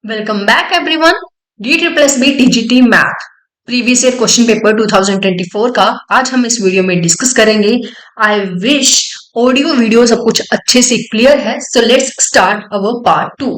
Welcome back everyone. D+B TGT math previous year question paper 2024 का आज हम इस वीडियो में डिस्कस करेंगे। आई विश ऑडियो वीडियो सब कुछ अच्छे से क्लियर है। सो let's start our part 2।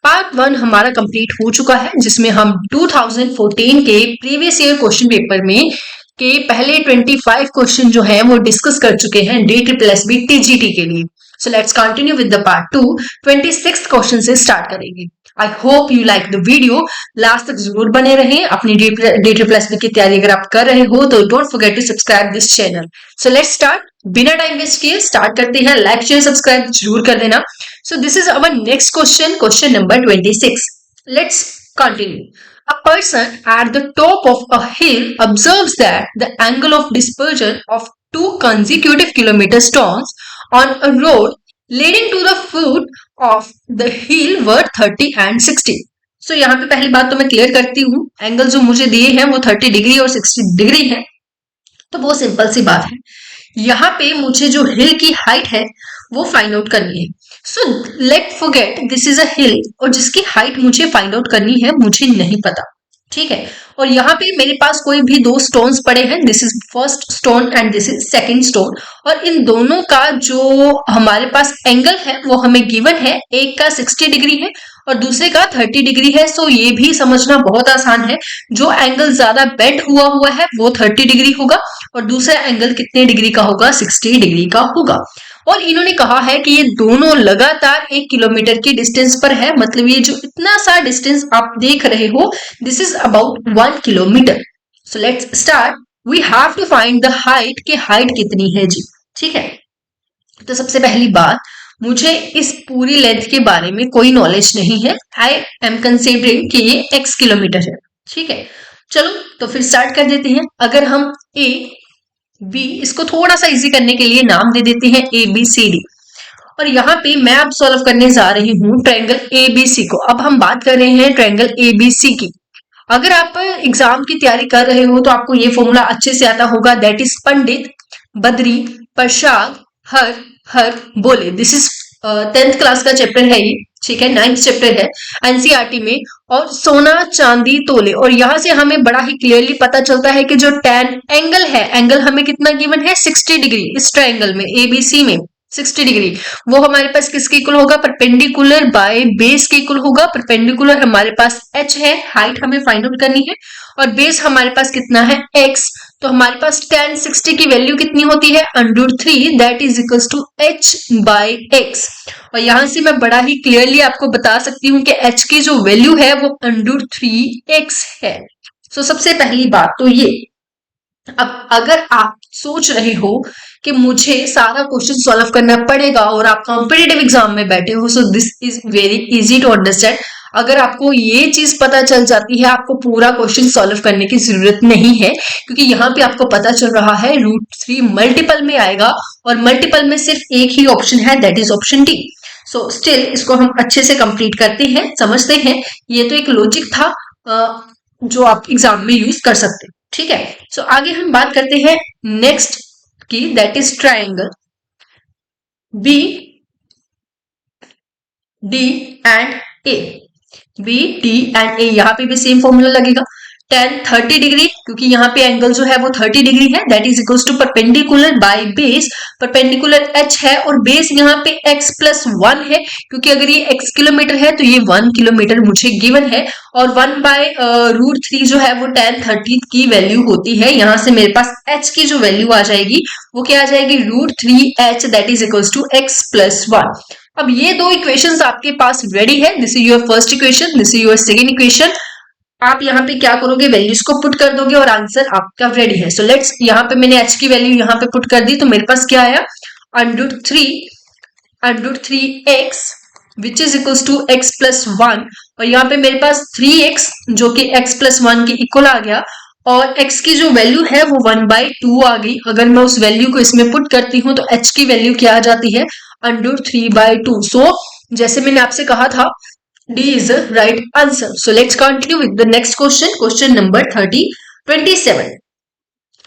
Part 1 हमारा कंप्लीट हो चुका है जिसमें हम 2014 के प्रीवियस ईयर क्वेश्चन पेपर में के पहले 25 क्वेश्चन जो है वो डिस्कस कर चुके हैं D+B TGT के लिए। So let's continue with the part 2। 26 question से स्टार्ट करेंगे। I hope you like the video. Last तक जरूर बने रहें। अपनी D+B की तैयारी अगर आप कर रहे हो तो don't forget to subscribe this channel. So let's start. बिना टाइम वेस्ट किए स्टार्ट करते हैं। लाइक शेयर सब्सक्राइब जरूर कर देना। So this is our next question, question number 26। Let's continue. A person at the top of a hill observes that the angle of dispersion of two consecutive kilometer stones on a road leading to the foot of the hill were 30 and 60. So यहाँ पे पहली बात तो मैं clear करती हूँ, angle जो मुझे दिए हैं वो 30 डिग्री और 60 डिग्री है। तो वो सिंपल सी बात है। यहाँ पे मुझे जो हिल की हाइट है वो फाइंड आउट करनी है। So let forget this is a hill और जिसकी हाइट मुझे फाइंड आउट करनी है मुझे नहीं पता, ठीक है। और यहाँ पे मेरे पास कोई भी दो स्टोन्स पड़े हैं, this is first stone and this is second stone, और इन दोनों का जो हमारे पास एंगल है वो हमें गिवन है। एक का 60 डिग्री है और दूसरे का 30 डिग्री है। सो ये भी समझना बहुत आसान है। जो एंगल ज्यादा बेंड हुआ है वो 30 डिग्री होगा और दूसरा एंगल कितने डिग्री का होगा, 60 डिग्री का होगा। और इन्होंने कहा है कि ये दोनों लगातार 1 किलोमीटर की डिस्टेंस पर है, मतलब ये जो इतना सा डिस्टेंस आप देख रहे हो this is about 1 kilometre. So let's start. We have to find the height, कि हाइट कितनी है जी, ठीक है। तो सबसे पहली बात, मुझे इस पूरी लेंथ के बारे में कोई नॉलेज नहीं है। आई एम कंसिडरिंग कि ये x किलोमीटर है, ठीक है। चलो तो फिर स्टार्ट कर देते हैं। अगर हम ए बी, इसको थोड़ा सा इजी करने के लिए नाम दे देते हैं ABCD, और यहाँ पे मैं अब सॉल्व करने जा रही हूँ ट्रायंगल ABC को। अब हम बात कर रहे हैं ट्रायंगल ABC की। अगर आप एग्जाम की तैयारी कर रहे हो तो आपको ये फॉर्मूला अच्छे से आता होगा, दैट इज पंडित, बद्री, प्रसाद, हर, हर, बोले। दिस इज 10th क्लास का चैप्टर है ये, ठीक है। 9th चैप्टर है एनसीईआरटी में। और सोना चांदी तोले, और यहां से हमें बड़ा ही क्लियरली पता चलता है कि जो tan एंगल है, एंगल हमें कितना गिवन है, 60 डिग्री। इस ट्रायंगल में ABC में 60 डिग्री, वो हमारे पास किसके इक्वल होगा, परपेंडिकुलर बाय बेस के इक्वल होगा। परपेंडिकुलर हमारे पास h है, हाइट हमें फाइंड आउट करनी है, और बेस हमारे पास कितना है, x। तो हमारे पास tan 60 की वैल्यू कितनी होती है, √3, that is equals to h by x। और यहां से मैं बड़ा ही क्लियरली आपको बता सकती हूँ कि h की जो वैल्यू है वो √3x है। सो सबसे पहली बात तो ये। अब अगर आप सोच रहे हो कि मुझे सारा क्वेश्चन सॉल्व करना पड़ेगा और आप कॉम्पिटिटिव एग्जाम में बैठे हो, so this is very easy to understand. अगर आपको ये चीज पता चल जाती है, आपको पूरा क्वेश्चन सॉल्व करने की जरूरत नहीं है, क्योंकि यहाँ पे आपको पता चल रहा है √3 मल्टीपल में आएगा और मल्टीपल में सिर्फ एक ही ऑप्शन है, that is option D. So still इसको हम अच्छे से कंप्लीट करते हैं, समझते हैं। ये तो एक लॉजिक था जो आप एग्जाम में यूज कर सकते हैं, ठीक है। सो आगे हम बात करते हैं नेक्स्ट की, that is triangle B D and A. B D and A, यहाँ पे भी सेम फॉर्मूला लगेगा, tan 30 डिग्री, क्योंकि यहाँ पे एंगल जो है वो 30 डिग्री है, that is equals to perpendicular by base. Perpendicular h है और बेस यहाँ पे x प्लस 1 है, क्योंकि अगर ये x किलोमीटर है तो ये 1 किलोमीटर मुझे गिवन है, और 1 बाय √3 जो है वो tan 30 की वैल्यू होती है। यहाँ से मेरे पास h की जो वैल्यू आ जाएगी वो क्या आ जाएगी, √3h, that is equals to x plus 1। अब ये दो इक्वेशंस आपके पास रेडी है। This is your first equation, this is your second equation. आप यहाँ पे क्या करोगे, वैल्यूज को पुट कर दोगे और आंसर आपका रेडी है। सो लेट्स, यहाँ पे मैंने h की वैल्यू यहाँ पे पुट कर दी, तो मेरे पास क्या आया, √3x which is equals to x plus 1, और यहाँ पे मेरे पास 3x जो कि x प्लस 1 के इक्वल आ गया, और x की जो वैल्यू है वो 1/2 आ गई। अगर मैं उस वैल्यू को इसमें पुट करती हूँ तो h की वैल्यू क्या आ जाती है, √3/2। सो जैसे मैंने आपसे कहा था, D is the right answer. So let's continue with the next question, question number 27.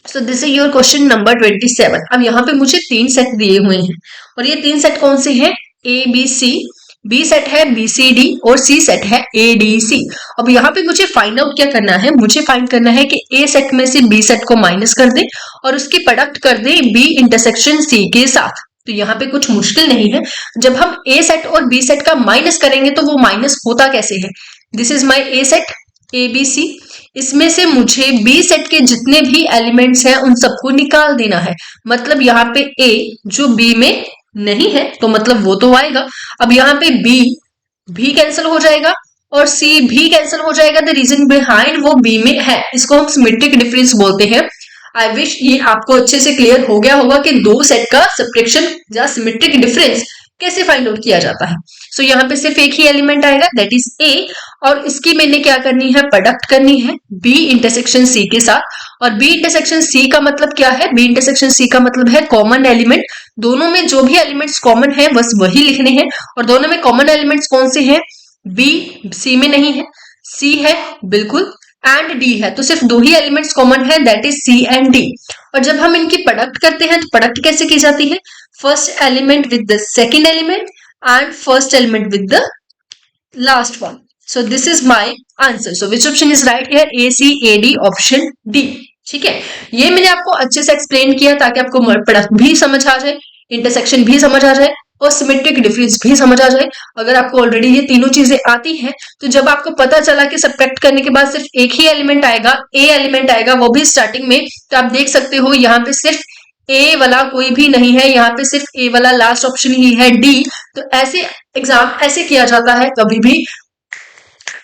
So this is your question number 27. अब यहाँ पे मुझे 3 सेट दिए हुए हैं, और ये 3 सेट कौन से हैं, A B C B set है BCD और सी सेट है ADC। अब यहाँ पे मुझे फाइंड आउट क्या करना है, मुझे फाइंड करना है कि ए सेट में से बी सेट को माइनस कर दे और उसकी प्रोडक्ट कर दे बी इंटरसेक्शन सी के साथ। तो यहाँ पे कुछ मुश्किल नहीं है, जब हम ए सेट और बी सेट का माइनस करेंगे तो वो माइनस होता कैसे है। This is my A set ABC, इसमें से मुझे बी सेट के जितने भी एलिमेंट्स हैं उन सबको निकाल देना है। मतलब यहाँ पे A जो B में नहीं है तो मतलब वो तो आएगा। अब यहाँ पे B भी कैंसिल हो जाएगा और C भी कैंसिल हो जाएगा। द रीजन बिहाइंड वो B में है, इसको हम सिमेट्रिक डिफरेंस बोलते हैं। आई विश ये आपको अच्छे से क्लियर हो गया होगा कि दो सेट का सब्ट्रैक्शन या सिमेट्रिक डिफरेंस कैसे फाइंड आउट किया जाता है। सो यहाँ पे सिर्फ एक ही एलिमेंट आएगा दैट इज A, और इसकी मैंने क्या करनी है, प्रोडक्ट करनी है B इंटरसेक्शन C के साथ। और B इंटरसेक्शन C का मतलब क्या है, B इंटरसेक्शन C का मतलब है कॉमन एलिमेंट। दोनों में जो भी एलिमेंट्स कॉमन है बस वही लिखने हैं। और दोनों में कॉमन एलिमेंट्स कौन से हैं, B C में नहीं है, C है बिल्कुल, एंड D है। तो सिर्फ दो ही एलिमेंट्स कॉमन है that is C and D। और जब हम इनकी प्रोडक्ट करते हैं तो प्रोडक्ट कैसे की जाती है, first element with the second element and first element with the last one. So this is my answer. So which option is right here? A, C, A, D, option D. ठीक है, ये मैंने आपको अच्छे से एक्सप्लेन किया ताकि आपको प्रोडक्ट भी समझ आ जाए, इंटरसेक्शन भी समझ आ जाए और सिमेट्रिक डिफरेंस भी समझ आ जाए। अगर आपको ऑलरेडी ये तीनों चीजें आती हैं तो जब आपको पता चला कि सब्ट्रैक्ट करने के बाद सिर्फ एक ही एलिमेंट आएगा, A एलिमेंट आएगा, वो भी स्टार्टिंग में, तो आप देख सकते हो यहाँ पे सिर्फ ए वाला कोई भी नहीं है, यहाँ पे सिर्फ ए वाला लास्ट ऑप्शन ही है D। तो ऐसे एग्जाम ऐसे किया जाता है, कभी भी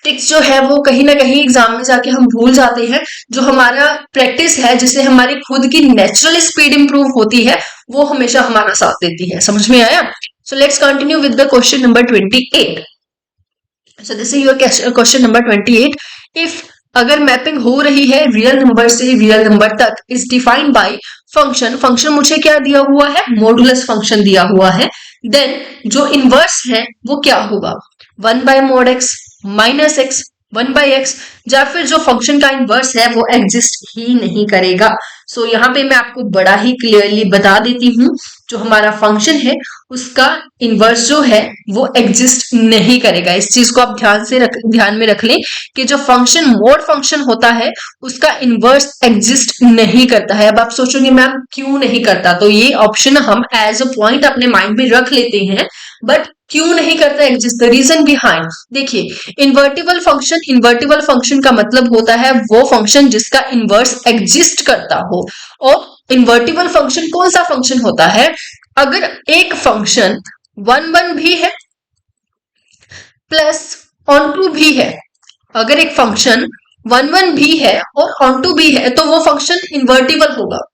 ट्रिक्स जो है वो कहीं ना कहीं एग्जाम में जाके हम भूल जाते हैं। जो हमारा प्रैक्टिस है जिससे हमारी खुद की नेचुरल स्पीड इंप्रूव होती है वो हमेशा हमारा साथ देती है। समझ में आया? So let's continue with the question number 28। So this is your question number 28। If अगर मैपिंग हो रही है रियल नंबर से रियल नंबर तक is defined by function, function मुझे क्या दिया हुआ है, मॉडुलस फंक्शन दिया हुआ है, देन जो इनवर्स है वो क्या होगा, 1 by mod x minus x 1 by x, या फिर जो फंक्शन का इनवर्स है वो एग्जिस्ट ही नहीं करेगा। सो यहाँ पे मैं आपको बड़ा ही क्लियरली बता देती हूँ, जो हमारा फंक्शन है उसका इनवर्स जो है वो एग्जिस्ट नहीं करेगा। इस चीज को आप ध्यान में रख लें कि जो फंक्शन मोड फंक्शन होता है उसका इनवर्स एग्जिस्ट नहीं करता है। अब आप सोचोगे मैम क्यों नहीं करता, तो ये ऑप्शन हम एज अ पॉइंट अपने माइंड में रख लेते हैं, बट क्यों नहीं करता एग्जिस्ट, द रीजन बिहाइंड। देखिए इन्वर्टिबल फंक्शन का मतलब होता है वो फंक्शन जिसका इनवर्स एग्जिस्ट करता हो। और इन्वर्टिबल फंक्शन कौन सा फंक्शन होता है, अगर एक फंक्शन 1 1 भी है प्लस ऑन टू भी है, अगर एक फंक्शन 1 1 भी है और ऑन टू भी है तो वो फंक्शन इन्वर्टिबल होगा।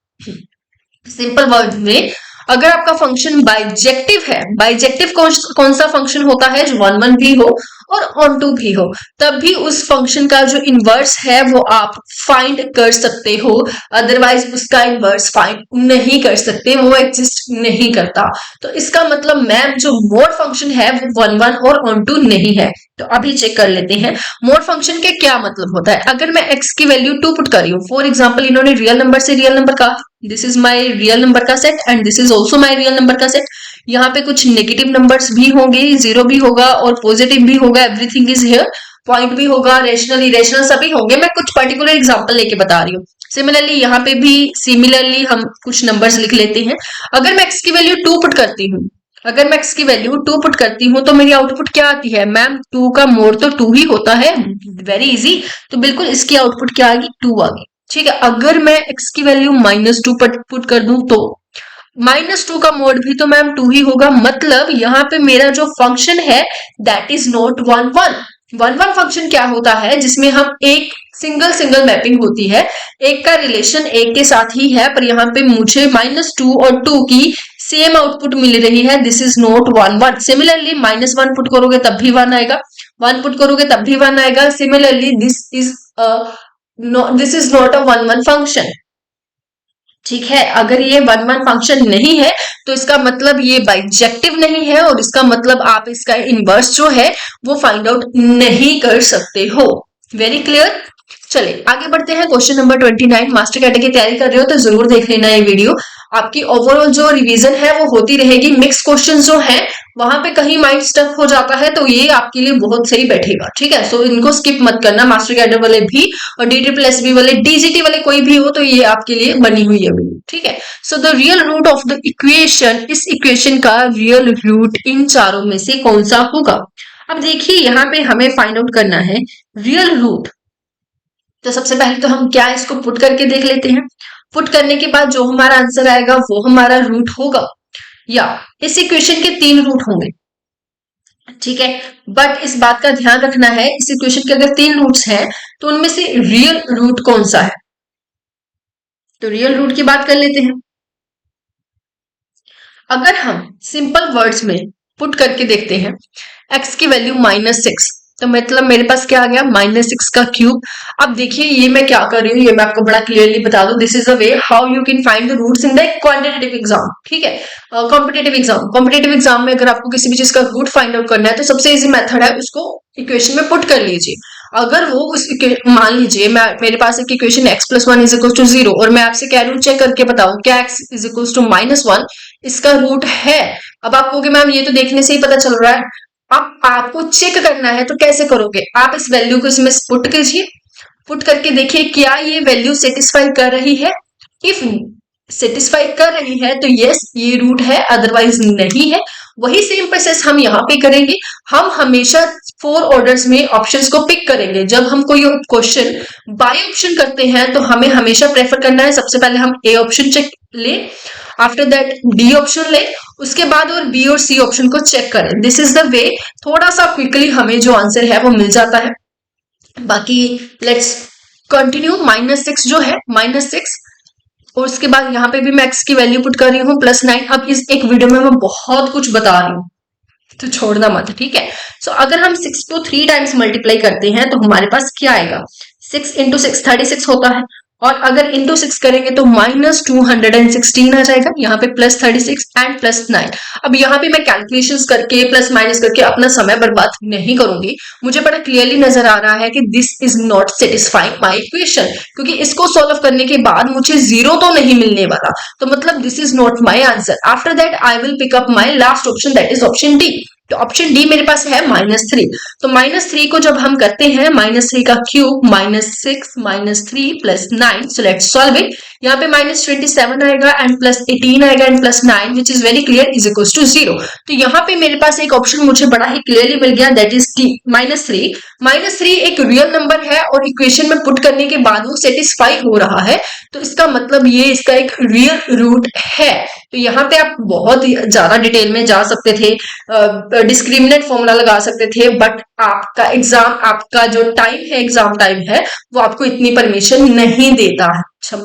सिंपल वर्ड में अगर आपका फंक्शन बाइजेक्टिव है, बाइजेक्टिव कौन सा फंक्शन होता है, जो 1 1 भी हो और ऑन टू भी हो, तब भी उस फंक्शन का जो इनवर्स है वो आप फाइंड कर सकते हो, अदरवाइज उसका इनवर्स फाइंड नहीं कर सकते, वो एग्जिस्ट नहीं करता। तो इसका मतलब मैम जो मोड फंक्शन है वो 1 1 और ऑन टू नहीं है। तो अभी चेक कर लेते हैं मोड फंक्शन के क्या मतलब होता है। अगर मैं x की वैल्यू 2 पुट कर रही हूँ, फॉर एग्जाम्पल इन्होंने रियल नंबर से रियल नंबर का, this is my real number का set and this is also my real number का सेट। यहाँ पे कुछ नेगेटिव नंबर्स भी होंगे, 0 भी होगा और पॉजिटिव भी होगा, एवरीथिंग इज हियर, पॉइंट भी होगा, रेशनल इरेशनल सभी होंगे। मैं कुछ पर्टिकुलर एग्जांपल लेके बता रही हूँ। सिमिलरली यहाँ पे भी सिमिलरली हम कुछ नंबर्स लिख लेते हैं। अगर मैं x की वैल्यू 2 पुट करती हूँ, अगर मैं x की वैल्यू 2 पुट करती हूँ तो मेरी आउटपुट क्या आती है, मैम 2 का मोड तो 2 ही होता है, वेरी इजी। तो बिल्कुल इसकी आउटपुट क्या आ गई, 2 आ गई। ठीक है, अगर मैं x की वैल्यू -2 पुट कर दूं तो -2 का मोड भी तो मैम 2 ही होगा। मतलब यहाँ पे मेरा जो फंक्शन है दैट इज नॉट 1 1। 1 1 फंक्शन क्या होता है, जिसमें हम एक सिंगल मैपिंग होती है, एक का रिलेशन एक के साथ ही है, पर यहाँ पे मुझे -2 और 2 की सेम आउटपुट मिल रही है, this is not 1 1। Similarly -1 put करोगे तब भी 1 आएगा, 1 पुट करोगे तब भी 1 आएगा। Similarly this is not a 1 1 function. ठीक है, अगर ये 1 1 फंक्शन नहीं है तो इसका मतलब ये बाइजेक्टिव नहीं है, और इसका मतलब आप इसका इनवर्स जो है वो फाइंड आउट नहीं कर सकते हो। Very clear. चलिए आगे बढ़ते हैं। क्वेश्चन नंबर 29, मास्टर कैटेगरी की तैयारी कर रहे हो तो जरूर देख लेना ये वीडियो। आपकी ओवरऑल जो रिवीजन है वो होती रहेगी। मिक्स क्वेश्चन जो है वहां पे कहीं माइंड स्टक हो जाता है तो ये आपके लिए बहुत सही बैठेगा, ठीक है। सो इनको स्किप मत करना, मास्टर कैडेट वाले भी और DSSB वाले, DGT वाले कोई भी हो तो ये आपके लिए बनी हुई है वीडियो, ठीक है। So the real root of the equation, इस इक्वेशन का रियल रूट इन चारों में से कौन सा होगा। अब देखिए यहाँ पे हमें फाइंड आउट करना है रियल रूट। तो सबसे पहले तो हम क्या इसको पुट करके देख लेते हैं। पुट करने के बाद जो हमारा आंसर आएगा वो हमारा रूट होगा, या इस इक्वेशन के 3 रूट होंगे, ठीक है। बट इस बात का ध्यान रखना है, इस इक्वेशन के अगर 3 रूट्स हैं तो उनमें से रियल रूट कौन सा है। तो रियल रूट की बात कर लेते हैं। अगर हम सिंपल वर्ड्स में पुट करके देखते हैं, x की वैल्यू -6, तो मतलब मेरे पास क्या आ गया -6 का क्यूब। अब देखिए ये मैं क्या कर रही हूँ, ये मैं आपको बड़ा क्लियरली बता दूं। This is the way how you can find the roots in the quantitative exam, ठीक है। कॉम्पिटेटिव एग्जाम में अगर आपको किसी भी चीज का रूट फाइंड आउट करना है तो सबसे इजी मेथड है उसको इक्वेशन में पुट कर लीजिए। अगर वो उस मान लीजिए मेरे पास एक इक्वेशन x + 1 = 0 और मैं आपसे कह रही हूँ चेक करके बताओ क्या x = -1 इसका रूट है। अब आप कहोगे मैम ये तो देखने से ही पता चल रहा है। अब आपको चेक करना है तो कैसे करोगे, आप इस वैल्यू को इसमें पुट कीजिए, पुट करके देखिए क्या ये वैल्यू सेटिस्फाई कर रही है। इफ सेटिस्फाई कर रही है तो यस ये रूट है, अदरवाइज नहीं है। वही सेम प्रोसेस हम यहाँ पे करेंगे। हम हमेशा 4 ऑर्डर्स में ऑप्शंस को पिक करेंगे। जब हम कोई क्वेश्चन बाय ऑप्शन करते हैं तो हमें हमेशा प्रेफर करना है सबसे पहले हम ए ऑप्शन चेक ले, आफ्टर दैट डी ऑप्शन ले, उसके बाद और बी और सी ऑप्शन को चेक करें। दिस इज द वे, थोड़ा सा क्विकली हमें जो आंसर है वो मिल जाता है। बाकी लेट्स कंटिन्यू। -6 जो है -6 और उसके बाद यहाँ पे भी मैं x की वैल्यू पुट कर रही हूँ +9। अब इस एक वीडियो में मैं बहुत कुछ बता रही हूँ तो छोड़ना मत, ठीक है। सो अगर हम 6 को 3 टाइम्स मल्टीप्लाई करते हैं तो हमारे पास क्या आएगा, 6 × 6 36 होता है, और अगर इंटू 6 करेंगे तो -216 आ जाएगा, यहाँ पे +36 एंड +9। अब यहाँ पे मैं कैलकुलेशंस करके प्लस माइनस करके अपना समय बर्बाद नहीं करूंगी। मुझे बड़ा क्लियरली नजर आ रहा है कि this is not satisfying my equation, क्योंकि इसको सॉल्व करने के बाद मुझे 0 तो नहीं मिलने वाला, तो मतलब this is not my answer. After that I will pick up my last option, that is option D. तो ऑप्शन डी मेरे पास है -3। तो -3 को जब हम करते हैं, -3 का cube -6 -3 +9, so let's solve it. यहाँ पे -27 आएगा एंड +18 आएगा and +9 which is very clear is equal to 0। तो यहाँ पे मेरे पास एक ऑप्शन मुझे बड़ा ही क्लियरली मिल गया, दैट इज -3। -3 एक रियल नंबर है और इक्वेशन में पुट करने के बाद वो सेटिस्फाई हो रहा है, तो इसका मतलब ये इसका एक रियल रूट है। तो यहाँ पे आप बहुत ज्यादा डिटेल में जा सकते थे, डिस्क्रिमिनेंट फॉर्मूला लगा सकते थे, बट आपका एग्जाम, आपका जो टाइम है, एग्जाम टाइम है, वो आपको इतनी परमिशन नहीं देता है।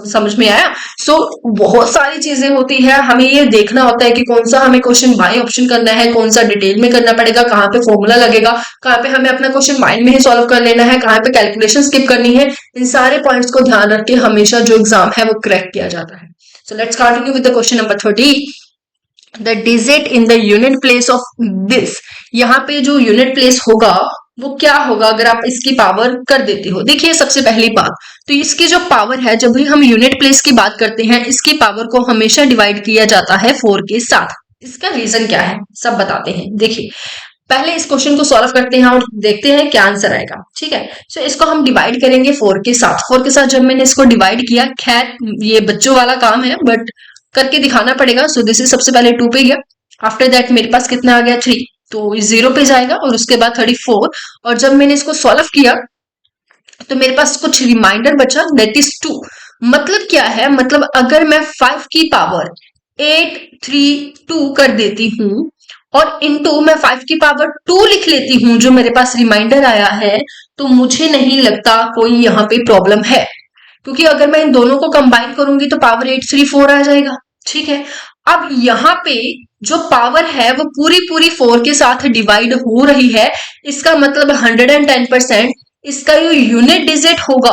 समझ में आया। सो बहुत सारी चीजें होती है, हमें ये देखना होता है कि कौन सा हमें क्वेश्चन बाय ऑप्शन करना है, कौन सा डिटेल में करना पड़ेगा, कहाँ पे फॉर्मूला लगेगा, कहाँ पे हमें अपना क्वेश्चन माइंड में ही सॉल्व कर लेना है, कहाँ पे कैलकुलेशन स्किप करनी है। इन सारे पॉइंट्स को ध्यान रख के हमेशा जो एग्जाम है वो क्रैक किया जाता है। So let's continue with the question number 30। The digit in the unit place of this, यहाँ पे जो यूनिट प्लेस होगा वो क्या होगा अगर आप इसकी पावर कर देती हो। देखिए सबसे पहली बात तो इसकी जो पावर है, जब भी हम यूनिट प्लेस की बात करते हैं इसकी पावर को हमेशा डिवाइड किया जाता है 4 के साथ। इसका रीजन क्या है सब बताते हैं। देखिए पहले इस क्वेश्चन को सॉल्व करते हैं और देखते हैं क्या आंसर आएगा, ठीक है। सो इसको हम डिवाइड करेंगे 4 के साथ। 4 के साथ जब मैंने इसको डिवाइड किया, खैर ये बच्चों वाला काम है बट करके दिखाना पड़ेगा। सो दिस इज सबसे पहले 2 पे गया, आफ्टर दैट मेरे पास कितना आ गया 3, तो 0 पे जाएगा और उसके बाद 34। और जब मैंने इसको सॉल्व किया तो मेरे पास कुछ रिमाइंडर बचा, दैट इज 2। मतलब क्या है, मतलब अगर मैं 5 की पावर 8 3 2 कर देती हूँ और इनटू मैं 5 की पावर 2 लिख लेती हूँ जो मेरे पास रिमाइंडर आया है, तो मुझे नहीं लगता कोई यहाँ पे प्रॉब्लम है, क्योंकि अगर मैं इन दोनों को कंबाइन करूंगी तो पावर 8 3 4 आ जाएगा, ठीक है। अब यहाँ पे जो पावर है वो पूरी पूरी 4 के साथ डिवाइड हो रही है, इसका मतलब 110%। इसका जो यूनिट डिजिट होगा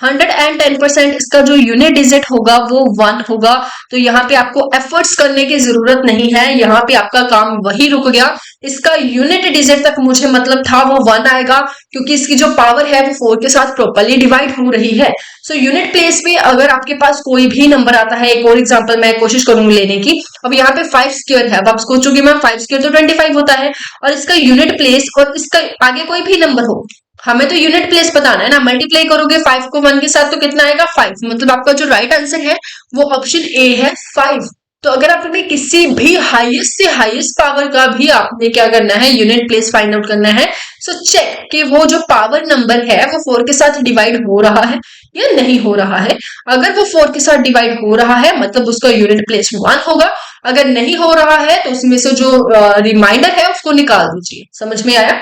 110% इसका जो यूनिट डिजिट होगा वो 1 होगा। तो यहाँ पे आपको एफर्ट्स करने की जरूरत नहीं है, यहाँ पे आपका काम वही रुक गया। इसका यूनिट डिजिट तक मुझे मतलब था वो 1 आएगा, क्योंकि इसकी जो पावर है वो 4 के साथ प्रॉपर्ली डिवाइड हो रही है। सो यूनिट प्लेस में अगर आपके पास कोई भी नंबर आता है, एक और एग्जांपल मैं कोशिश करूंगी लेने की। अब यहाँ पे 5 स्क्वायर है, अब आप सोचोगे मैम 5 स्क्वायर तो 25 होता है, और इसका यूनिट प्लेस और इसका आगे कोई भी नंबर हो, हमें तो यूनिट प्लेस बताना है ना। मल्टीप्लाई करोगे 5 को 1 के साथ तो कितना आएगा 5, मतलब आपका जो राइट आंसर है वो ऑप्शन ए है 5। तो अगर आपने किसी भी हाईएस्ट से हाईएस्ट पावर का भी आपने क्या करना है, यूनिट प्लेस फाइंड आउट करना है, सो चेक कि वो जो पावर नंबर है वो 4 के साथ डिवाइड हो रहा है या नहीं हो रहा है। अगर वो 4 के साथ डिवाइड हो रहा है मतलब उसका यूनिट प्लेस 1 होगा, अगर नहीं हो रहा है तो उसमें से जो रिमाइंडर है उसको निकाल दीजिए। समझ में आया?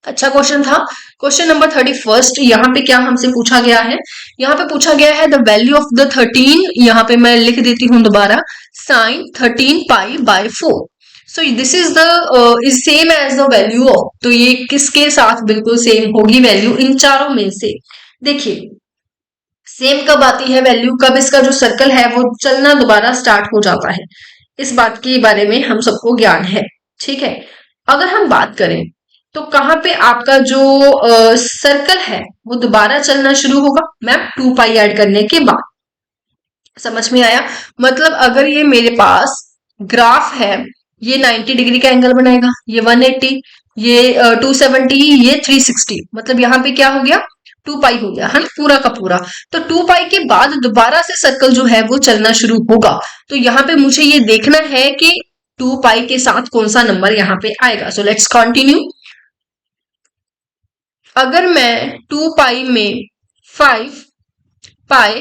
अच्छा क्वेश्चन था। क्वेश्चन नंबर 31, यहाँ पे क्या हमसे पूछा गया है, यहाँ पे पूछा गया है द वैल्यू ऑफ द 13, यहाँ पे मैं लिख देती हूँ दोबारा, sine 13 pi by 4। So this is the is same as the value of, तो ये किसके साथ बिल्कुल सेम होगी वैल्यू, इन चारों में से। देखिए सेम कब आती है वैल्यू, कब इसका जो सर्कल है वो चलना दोबारा स्टार्ट हो जाता है, इस बात के बारे में हम सबको ज्ञान है। ठीक है, अगर हम बात करें तो कहाँ पे आपका जो सर्कल है वो दोबारा चलना शुरू होगा मैम 2 पाई ऐड करने के बाद। समझ में आया? मतलब अगर ये मेरे पास ग्राफ है, ये 90 डिग्री का एंगल बनाएगा, ये 180, ये 270, ये 360, मतलब यहाँ पे क्या हो गया 2 पाई हो गया है ना पूरा का पूरा। तो 2 पाई के बाद दोबारा से सर्कल जो है वो चलना शुरू होगा। तो यहाँ पे मुझे ये देखना है कि 2 पाई के साथ कौन सा नंबर यहाँ पे आएगा। So let's continue. अगर मैं 2 पाई में 5 पाई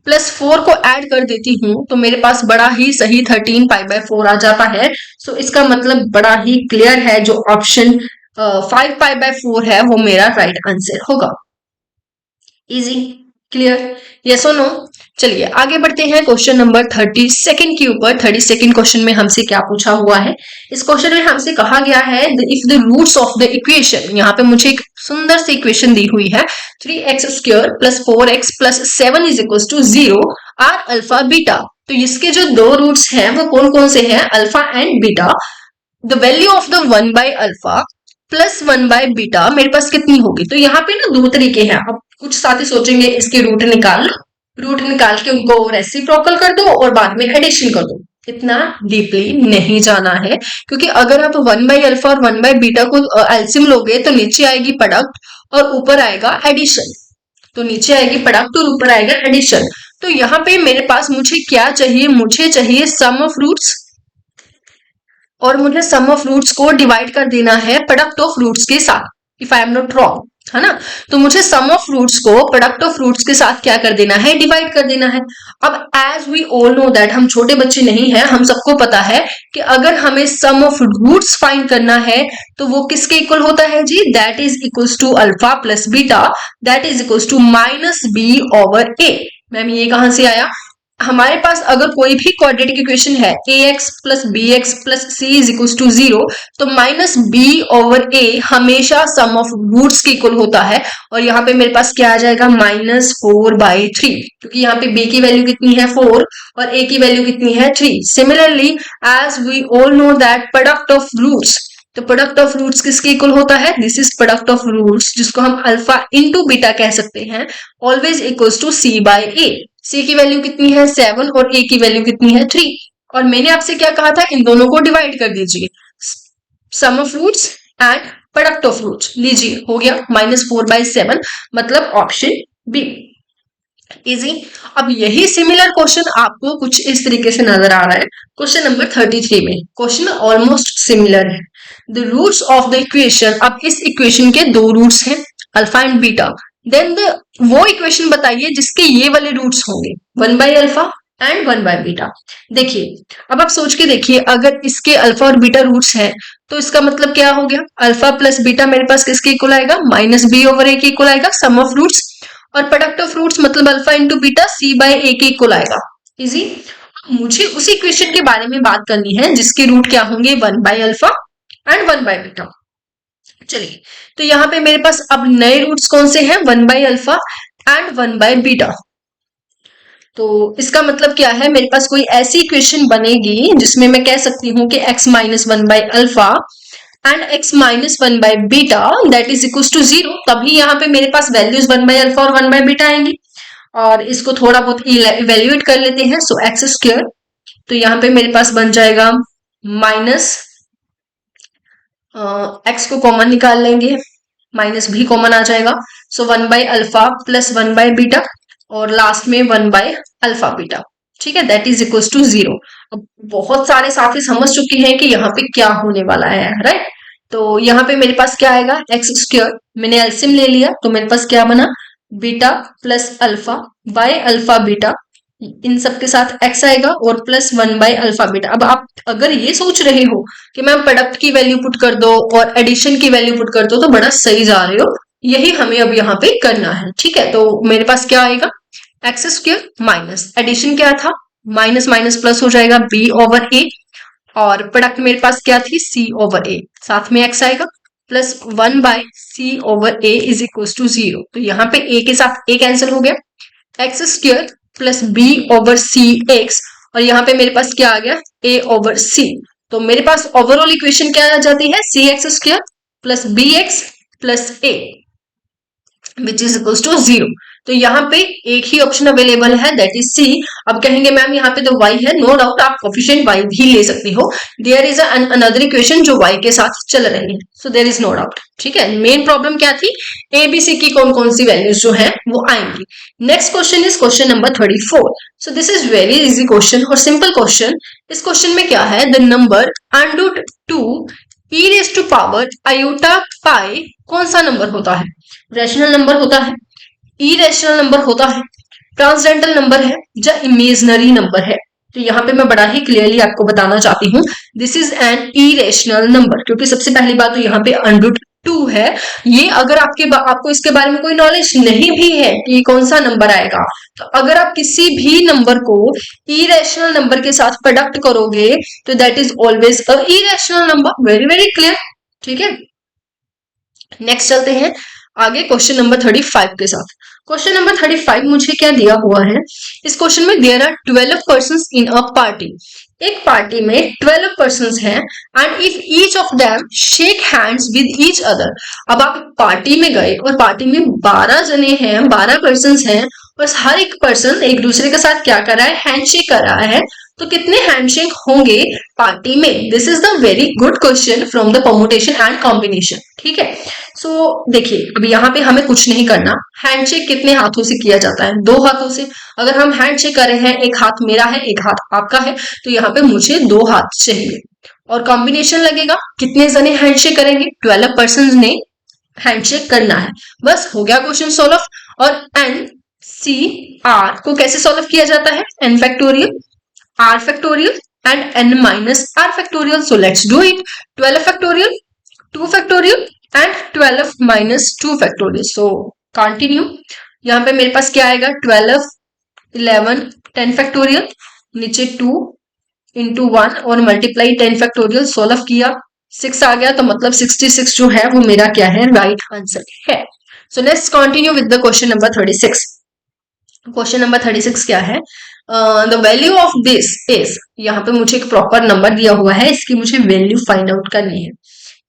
प्लस 4 को ऐड कर देती हूं तो मेरे पास बड़ा ही सही 13 पाई बाय 4 आ जाता है। सो इसका मतलब बड़ा ही क्लियर है, जो ऑप्शन 5 पाई बाय 4 है वो मेरा राइट आंसर होगा। इजी, क्लियर, यस और नो? चलिए आगे बढ़ते हैं क्वेश्चन नंबर 32 के ऊपर। 32 क्वेश्चन में हमसे क्या पूछा हुआ है, इस क्वेश्चन में हमसे कहा गया है if the roots of the equation, यहाँ पे मुझे एक सुंदर सी इक्वेशन दी हुई है 3x² plus 4x plus 7 is equal to 0 are alpha beta. तो इसके जो दो रूट्स हैं वो कौन कौन से हैं, alpha and beta. The value of the 1 by alpha plus 1 by beta मेरे पास कितनी होगी। तो यहाँ पे ना दो तरीके हैं। अब कुछ साथी सोचेंगे इसके रूट निकाल लो, रूट निकाल के उनको रेसिप्रोकल कर दो और बाद में एडिशन कर दो। इतना डीपली नहीं जाना है, क्योंकि अगर आप 1 बाई अल्फा और 1 बाई बीटा को एल्सियम लोगे तो नीचे आएगी प्रोडक्ट और ऊपर आएगा एडिशन। तो नीचे आएगी प्रोडक्ट और ऊपर आएगा एडिशन। तो यहाँ पे मेरे पास मुझे क्या चाहिए, मुझे चाहिए सम ऑफ रूट्स, और मुझे सम ऑफ रूट्स को डिवाइड कर देना है प्रोडक्ट ऑफ रूट्स के साथ, if I am not wrong, है ना। तो मुझे सम ऑफ रूट्स को प्रोडक्ट ऑफ रूट्स के साथ क्या कर देना है, डिवाइड कर देना है। अब as we all know that, हम छोटे बच्चे नहीं हैं, हम सबको पता है कि अगर हमें सम ऑफ रूट्स फाइंड करना है तो वो किसके इक्वल होता है जी, that is equals to alpha plus beta, that is equals to minus B over A. Ma'am ये कहां से आया, हमारे पास अगर कोई भी क्वाड्रेटिक इक्वेशन है ax plus B X plus C is equal to 0, तो माइनस बी ओवर ए हमेशा सम ऑफ रूट्स के इक्वल होता है। और यहाँ पे मेरे पास क्या आ जाएगा, -4/3, क्योंकि यहाँ पे b की वैल्यू कितनी है 4 और a की वैल्यू कितनी है 3। Similarly as we all know that product of roots, तो प्रोडक्ट ऑफ रूट्स किसके इक्वल होता है, this is product of roots, जिसको हम अल्फा इंटू बीटा कह सकते हैं, always equals to c by a। c की वैल्यू कितनी है 7 और a की वैल्यू कितनी है 3। और मैंने आपसे क्या कहा था, इन दोनों को डिवाइड कर दीजिए, sum of roots and product of roots. लीजिए हो गया -4/7, मतलब ऑप्शन बी। इजी। अब यही सिमिलर क्वेश्चन आपको कुछ इस तरीके से नजर आ रहा है क्वेश्चन नंबर 33 में। क्वेश्चन ऑलमोस्ट सिमिलर है। The roots of the equation, अब इस इक्वेशन के दो रूट्स हैं अल्फा एंड बीटा, देन वो इक्वेशन बताइए जिसके ये वाले रूट्स होंगे 1 by alpha and 1 by beta. देखिए अब आप सोच के देखिए, अगर इसके अल्फा और बीटा रूट्स हैं तो इसका मतलब क्या हो गया, अल्फा प्लस बीटा मेरे पास किसके इक्वल आएगा, -b ओवर a के इक्वल आएगा सम ऑफ रूट्स, और प्रोडक्ट ऑफ रूट्स मतलब alpha into beta c by a के इक्वल आएगा। इजी। मुझे उसी इक्वेशन के बारे में बात करनी है जिसके रूट क्या होंगे 1 by alpha and 1 by beta. चलिए तो यहाँ पे मेरे पास अब नए रूट्स कौन से हैं, 1 by alpha and 1 by beta. तो इसका मतलब क्या है, मेरे पास कोई ऐसी इक्वेशन बनेगी जिसमें मैं कह सकती हूँ कि x minus 1 by alpha and x minus 1 by beta that is equal to 0। तभी यहाँ पे मेरे पास वैल्यूज 1 बाय अल्फा और 1 बाय बीटा आएंगी। और इसको थोड़ा बहुत इवेल्युएट कर लेते हैं। सो एक्स स्क्वायर, तो यहाँ पे मेरे पास बन जाएगा माइनस एक्स को कॉमन निकाल लेंगे, माइनस भी कॉमन आ जाएगा। सो 1 by alpha plus 1 by beta और लास्ट में 1 बाय अल्फा बीटा। ठीक है, दैट इज इक्वल टू 0। अब बहुत सारे साथी समझ चुके हैं कि यहाँ पे क्या होने वाला है, राइट। तो यहाँ पे मेरे पास क्या आएगा, एक्स स्क्वायर, मैंने एलसीएम ले लिया तो मेरे पास क्या बना, beta plus alpha by alpha beta, इन सब के साथ x आएगा और प्लस 1 बाय अल्फा बीटा। अब आप अगर ये सोच रहे हो कि मैम प्रोडक्ट की वैल्यू पुट कर दो और एडिशन की वैल्यू पुट कर दो, तो बड़ा सही जा रहे हो। यही हमें अब यहाँ पे करना है। ठीक है, तो मेरे पास क्या आएगा, एक्स स्क्वायर माइनस एडिशन क्या था, माइनस माइनस प्लस हो जाएगा b ओवर a, और प्रोडक्ट मेरे पास क्या थी, c ओवर a, साथ में x आएगा plus 1 by c over a is equal to 0। तो यहाँ पे a के साथ a कैंसिल हो गया, x square plus b over c x, और यहाँ पे मेरे पास क्या आ गया, a ओवर c। तो मेरे पास ओवरऑल इक्वेशन क्या आ जाती है, C X square plus B X plus a which is equal to 0। तो यहाँ पे एक ही ऑप्शन अवेलेबल है, दैट इज सी। अब कहेंगे मैम यहाँ पे तो y है, नो डाउट आप कोफिशिएंट y भी ले सकती हो। देयर इज अनदर इक्वेशन जो y के साथ चल रही है, so there is no doubt. ठीक है, मेन प्रॉब्लम क्या थी, ए बी सी की कौन कौन सी वैल्यूज जो है वो आएंगी। Next question is question number 34। So this is very easy question और सिंपल क्वेश्चन। इस क्वेश्चन में क्या है, the number under 2 e raise to power iota pi कौन सा नंबर होता है, रैशनल नंबर होता है, इरेशनल नंबर होता है, ट्रांसडेंटल नंबर है, या इमेजनरी नंबर है। तो यहाँ पे मैं बड़ा ही क्लियरली आपको बताना चाहती हूँ, this is an irrational number. क्योंकि सबसे पहली बात तो यहाँ पे अंडर 2 है। ये अगर आपको इसके बारे में कोई नॉलेज नहीं भी है कि कौन सा नंबर आएगा, तो अगर आप किसी भी नंबर को इरेशनल नंबर के साथ प्रोडक्ट करोगे तो that is always a irrational number. Very very clear. ठीक है, नेक्स्ट चलते हैं आगे क्वेश्चन नंबर 35 के साथ। क्वेश्चन नंबर 35 मुझे क्या दिया हुआ है, इस क्वेश्चन में there are 12 persons in a party. एक पार्टी में 12 पर्सन्स हैं and if each of them shake hands with each other. अब आप पार्टी में गए और पार्टी में 12 जने हैं, 12 पर्सन्स हैं, बस हर एक पर्सन एक दूसरे के साथ क्या कर रहा है, हैंडशेक कर रहा है। तो कितने हैंडशेक होंगे पार्टी में, this is the very good question from the permutation and combination. ठीक है, सो देखिए अब यहाँ पे हमें कुछ नहीं करना। हैंडशेक कितने हाथों से किया जाता है, 2 हाथों से। अगर हम हैंडशेक कर रहे हैं, एक हाथ मेरा है एक हाथ आपका है, तो यहाँ पे मुझे 2 हाथ चाहिए। और कॉम्बिनेशन लगेगा, कितने जने हैंडशेक करेंगे, 12 पर्सन ने हैंडशेक करना है। बस हो गया क्वेश्चन सॉल्व। और एन सी आर को कैसे सॉल्व किया जाता है, N factorial, R factorial and N minus R factorial. So let's do it. 12 factorial, 2 factorial and 12 minus 2 factorial. So continue, यहाँ पे मेरे पास क्या आएगा, 12 11 10 फैक्टोरियल, नीचे 2 इंटू 1 और मल्टीप्लाई 10 फैक्टोरियल। सोल्व किया, 6 आ गया, तो मतलब 66 जो है वो मेरा क्या है, राइट आंसर है। So let's continue with the question number 36। Question number 36 क्या है, the value of this is, यहाँ पे मुझे एक प्रॉपर नंबर दिया हुआ है, इसकी मुझे वैल्यू फाइंड आउट करनी है।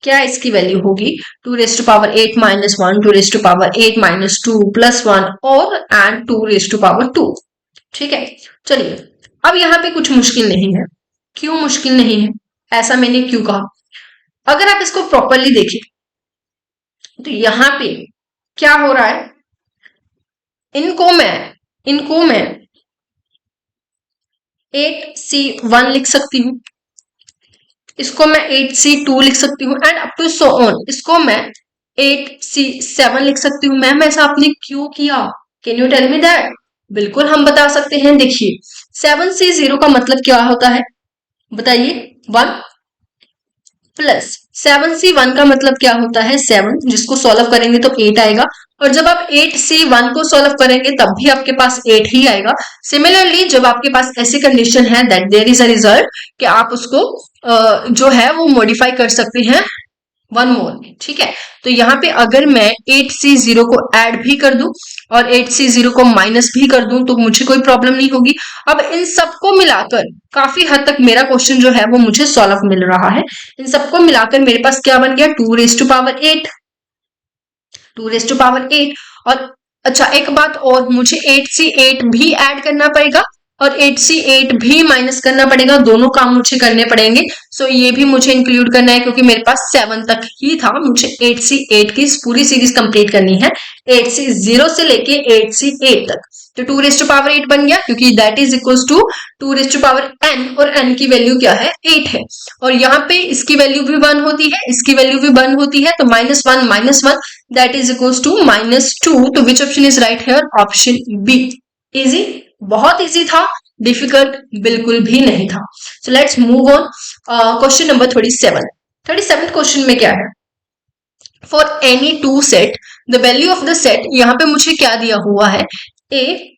क्या इसकी वैल्यू होगी, 2 raise to power 8 minus 1, 2 raise to power 8 minus 2 plus 1 और एंड 2 रेज टू पावर 2। ठीक है, चलिए अब यहाँ पे कुछ मुश्किल नहीं है। क्यों मुश्किल नहीं है, ऐसा मैंने क्यों कहा, अगर आप इसको प्रॉपरली देखें तो यहाँ पे क्या हो रहा है, इनको मैं 8C1 लिख सकती हूँ, इसको मैं 8C2 लिख सकती हूँ and up to so on, इसको मैं 8C7 लिख सकती हूँ। मैम ऐसा आपने क्यों किया, can you tell me that. बिल्कुल हम बता सकते हैं, देखिए 7C0 का मतलब क्या होता है बताइए, 1 प्लस 7C1 का मतलब क्या होता है, 7, जिसको सॉल्व करेंगे तो 8 आएगा। और जब आप 8C1 को सॉल्व करेंगे तब भी आपके पास 8 ही आएगा। सिमिलरली जब आपके पास ऐसी कंडीशन है that there is a result कि आप उसको जो है वो मॉडिफाई कर सकते हैं वन मोर में, ठीक है। तो यहाँ पे अगर मैं 8C0 को ऐड भी कर दूं और 8C0 को माइनस भी कर दूं तो मुझे कोई प्रॉब्लम नहीं होगी। अब इन सबको मिलाकर काफी हद तक मेरा क्वेश्चन जो है वो मुझे सॉल्व मिल रहा है। इन सबको मिलाकर मेरे पास क्या बन गया, 2⁸ 8, 2⁸8। और अच्छा एक बात और, मुझे 8C8 भी ऐड करना पड़ेगा और 8C8 भी माइनस करना पड़ेगा, दोनों काम मुझे करने पड़ेंगे। सो ये भी मुझे इंक्लूड करना है क्योंकि मेरे पास 7 तक ही था, मुझे 8C8 की पूरी सीरीज कंप्लीट करनी है, 8C0 से लेके 8C8 तक। तो 2⁸8 बन गया क्योंकि that is equal to 2⁸n, और n की वैल्यू क्या है, 8 है। और यहाँ पे इसकी वैल्यू भी 1 होती है, इसकी वैल्यू भी 1 होती है, तो -1 that is equals to -2। तो विच ऑप्शन इज राइट है, ऑप्शन बी। इजी, बहुत इजी था, डिफिकल्ट बिल्कुल भी नहीं था। So let's move on. Question number 37 question में क्या है, for any two set the value of the set, यहाँ पे मुझे क्या दिया हुआ है, A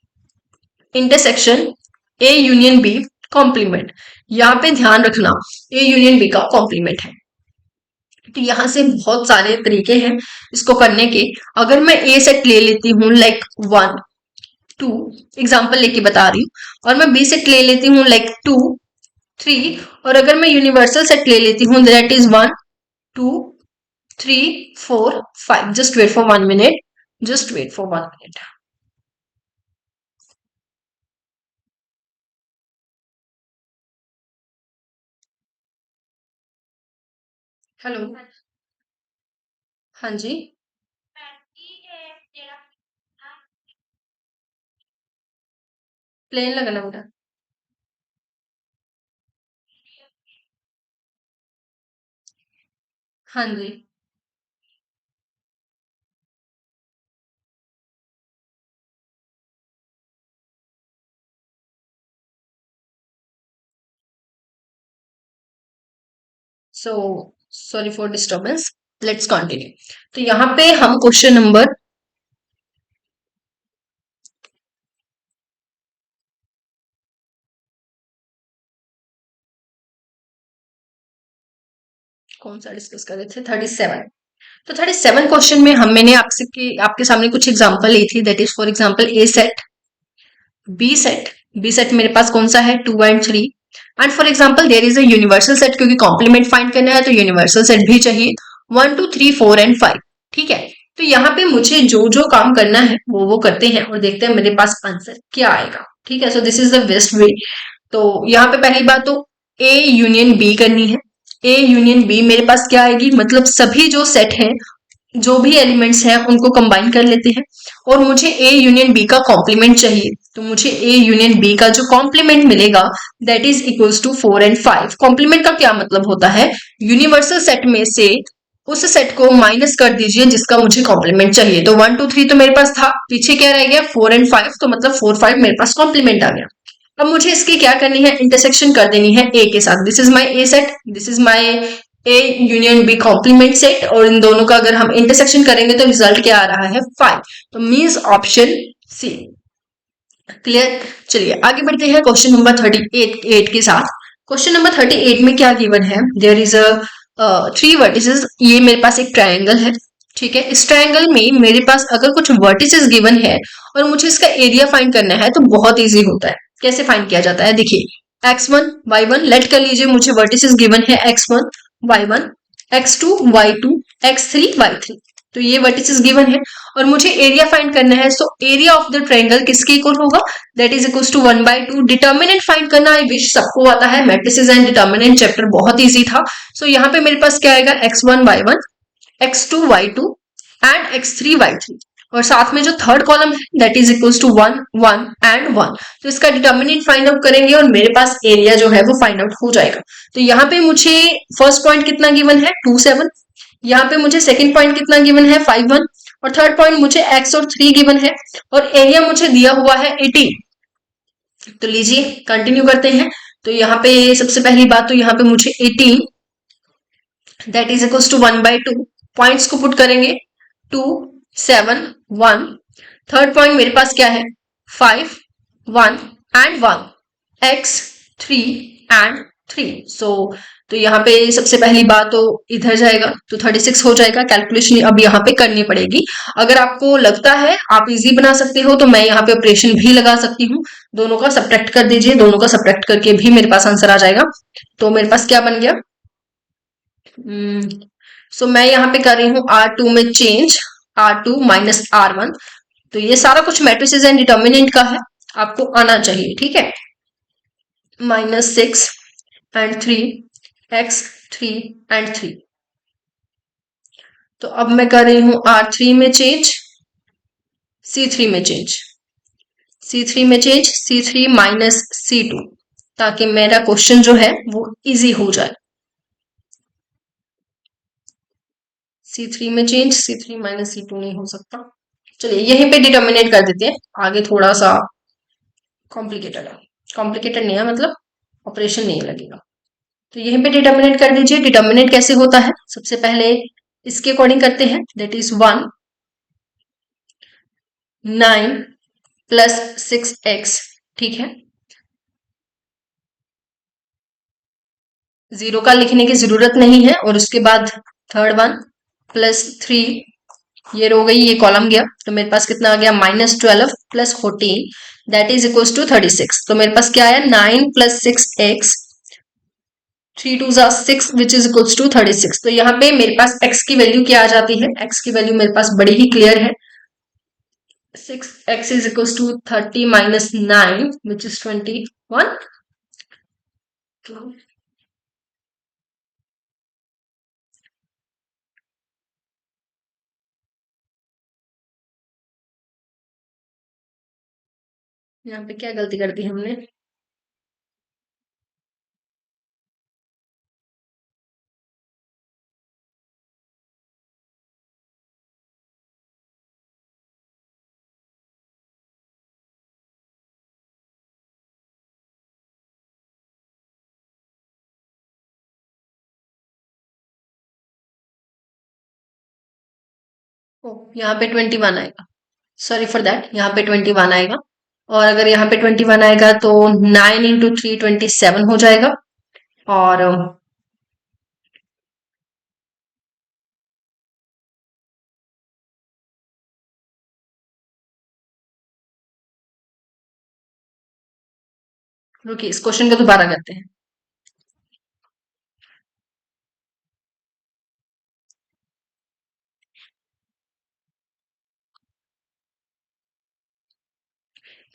intersection A union B complement. यहाँ पे ध्यान रखना ए यूनियन बी का कॉम्प्लीमेंट है। तो यहां से बहुत सारे तरीके हैं इसको करने के। अगर मैं ए सेट ले लेती हूँ लाइक 1 2, एग्जाम्पल लेके बता रही हूँ, और मैं बी सेट ले लेती हूँ लाइक 2 3, और अगर मैं यूनिवर्सल सेट ले लेती हूँ that is 1 2 3 4 5। Just wait for 1 minute, just wait for 1 minute. Hello, हाँ जी, प्लेन लगाना बेटा। हाँ जी, so sorry for disturbance, let's continue. तो यहाँ पे हम क्वेश्चन नंबर, कौन सा डिस्कस कर रहे थे, 37। तो 37 क्वेश्चन में हम मैंने आपके सामने कुछ एग्जांपल ली थी, that is for example A set B set. B set मेरे पास कौन सा है, 2 and 3। And for example there is a universal set, क्योंकि कॉम्प्लीमेंट फाइंड करना है तो यूनिवर्सल सेट भी चाहिए, 1 2 3 4 एंड 5। ठीक है, तो यहाँ पे मुझे जो जो काम करना है वो करते हैं और देखते हैं मेरे पास आंसर क्या आएगा। ठीक है, so this is the best way. तो यहाँ पे पहली बात तो ए यूनियन बी करनी है। ए यूनियन बी मेरे पास क्या आएगी, मतलब सभी जो सेट हैं, जो भी एलिमेंट्स हैं उनको कंबाइन कर लेते हैं, और मुझे ए यूनियन बी का कॉम्प्लीमेंट चाहिए। तो मुझे ए यूनियन बी का जो कॉम्प्लीमेंट मिलेगा that is equals to 4 and 5। Complement का क्या मतलब होता है, यूनिवर्सल सेट में से उस सेट को माइनस कर दीजिए जिसका मुझे कॉम्प्लीमेंट चाहिए। तो 1 2 3 तो मेरे पास था, पीछे क्या रह गया, 4 एंड 5, तो मतलब 4 5 मेरे पास कॉम्प्लीमेंट आ गया। अब मुझे इसकी क्या करनी है, इंटरसेक्शन कर देनी है ए के साथ। This is my A set, this is my A union B complement set, और इन दोनों का अगर हम इंटरसेक्शन करेंगे तो रिजल्ट क्या आ रहा है, 5। तो मीन्स ऑप्शन सी। क्लियर, चलिए आगे बढ़ते हैं क्वेश्चन नंबर 38 के साथ। क्वेश्चन नंबर 38 में क्या गिवन है, देयर इज अ 3 वर्टिसेस। ये मेरे पास एक ट्रायंगल है, ठीक है। इस ट्रायंगल में मेरे पास अगर कुछ वर्टिसेस गिवन है और मुझे इसका एरिया फाइंड करना है तो बहुत इजी होता है। कैसे फाइंड किया जाता है, देखिए x1 y1 लेट कर लीजिए, मुझे वर्टिसेस गिवन है x1 y1 x2 y2 x3 y3। तो ये वर्टिसेस गिवन है और मुझे एरिया फाइंड करना है। So area of the triangle किसके इक्वल होगा, that is equal to 1/2। Determinant find करना आई विश सबको आता है, मैट्रिसेस एंड डिटर्मिनेंट चैप्टर बहुत इजी था। सो यहाँ पे मेरे पास क्या आएगा, x1 y1 x2 y2 and x3 y3, और साथ में जो थर्ड कॉलम है that is equals to 1 1 and 1। तो इसका डिटर्मिनेंट फाइंड आउट करेंगे और मेरे पास एरिया जो है वो फाइंड आउट हो जाएगा। तो यहाँ पे मुझे फर्स्ट पॉइंट कितना गिवन है, 2 7। यहाँ पे मुझे सेकंड पॉइंट कितना गिवन है, 5 1। और थर्ड पॉइंट मुझे x और 3 गिवन है, और एरिया मुझे दिया हुआ है 18। तो लीजिए कंटिन्यू करते हैं। तो यहाँ पे सबसे पहली बात तो यहाँ पे मुझे 18 that is equals to 1/2, points को पुट करेंगे 2 7 1। थर्ड पॉइंट मेरे पास क्या है, 5 1 एंड 1 x 3 एंड 3। तो यहाँ पे सबसे पहली बात तो इधर जाएगा तो 36 हो जाएगा। कैलकुलेशन अब यहाँ पे करनी पड़ेगी। अगर आपको लगता है आप इजी बना सकते हो तो मैं यहाँ पे ऑपरेशन भी लगा सकती हूँ। दोनों का सब्ट्रैक्ट कर दीजिए, दोनों का सब्ट्रैक्ट करके भी मेरे पास आंसर आ जाएगा। तो मेरे पास क्या बन गया, मैं यहाँ पे कर रही हूँ R2 में चेंज, R2 माइनस R1। तो ये सारा कुछ मैट्रिसेस एंड डिटर्मिनेंट का है, आपको आना चाहिए, ठीक है। -6 एंड 3, x 3 एंड 3। तो अब मैं कर रही हूं R3 में चेंज, C3 में चेंज, C3 में चेंज, C3 माइनस C2, ताकि मेरा क्वेश्चन जो है वो इजी हो जाए। C3 में चेंज, C3 माइनस C2 नहीं हो सकता। चलिए यहीं पे डिटर्मिनेट कर देते हैं, आगे थोड़ा सा कॉम्प्लिकेटेड है। कॉम्प्लिकेटेड नहीं है मतलब ऑपरेशन नहीं लगेगा। तो यहीं पे डिटर्मिनेट कर दीजिए। डिटर्मिनेट कैसे होता है, सबसे पहले इसके अकॉर्डिंग करते हैं, दैट इज 1 9 प्लस 6x, ठीक है। जीरो का लिखने की जरूरत नहीं है। और उसके बाद थर्ड वन प्लस 3, ये रो गई, ये कॉलम गया, तो मेरे पास कितना आ गया, -12 plus 14 that is equal to 36। तो मेरे पास क्या आया, 9 plus 6x, 3 2 6 which is equal to 36। तो यहाँ पे मेरे पास x की वैल्यू क्या आ जाती है, x की वैल्यू मेरे पास बड़ी ही क्लियर है। 6x is equals to 30 minus 9 which is 21। यहाँ पे क्या गलती कर दी हमने, यहाँ पे 21 आएगा, सॉरी फॉर दैट, यहाँ पे 21 आएगा। और अगर यहाँ पे 21 आएगा तो 9 इंटू 3 27 हो जाएगा। और रुकिए, इस क्वेश्चन को दोबारा करते हैं।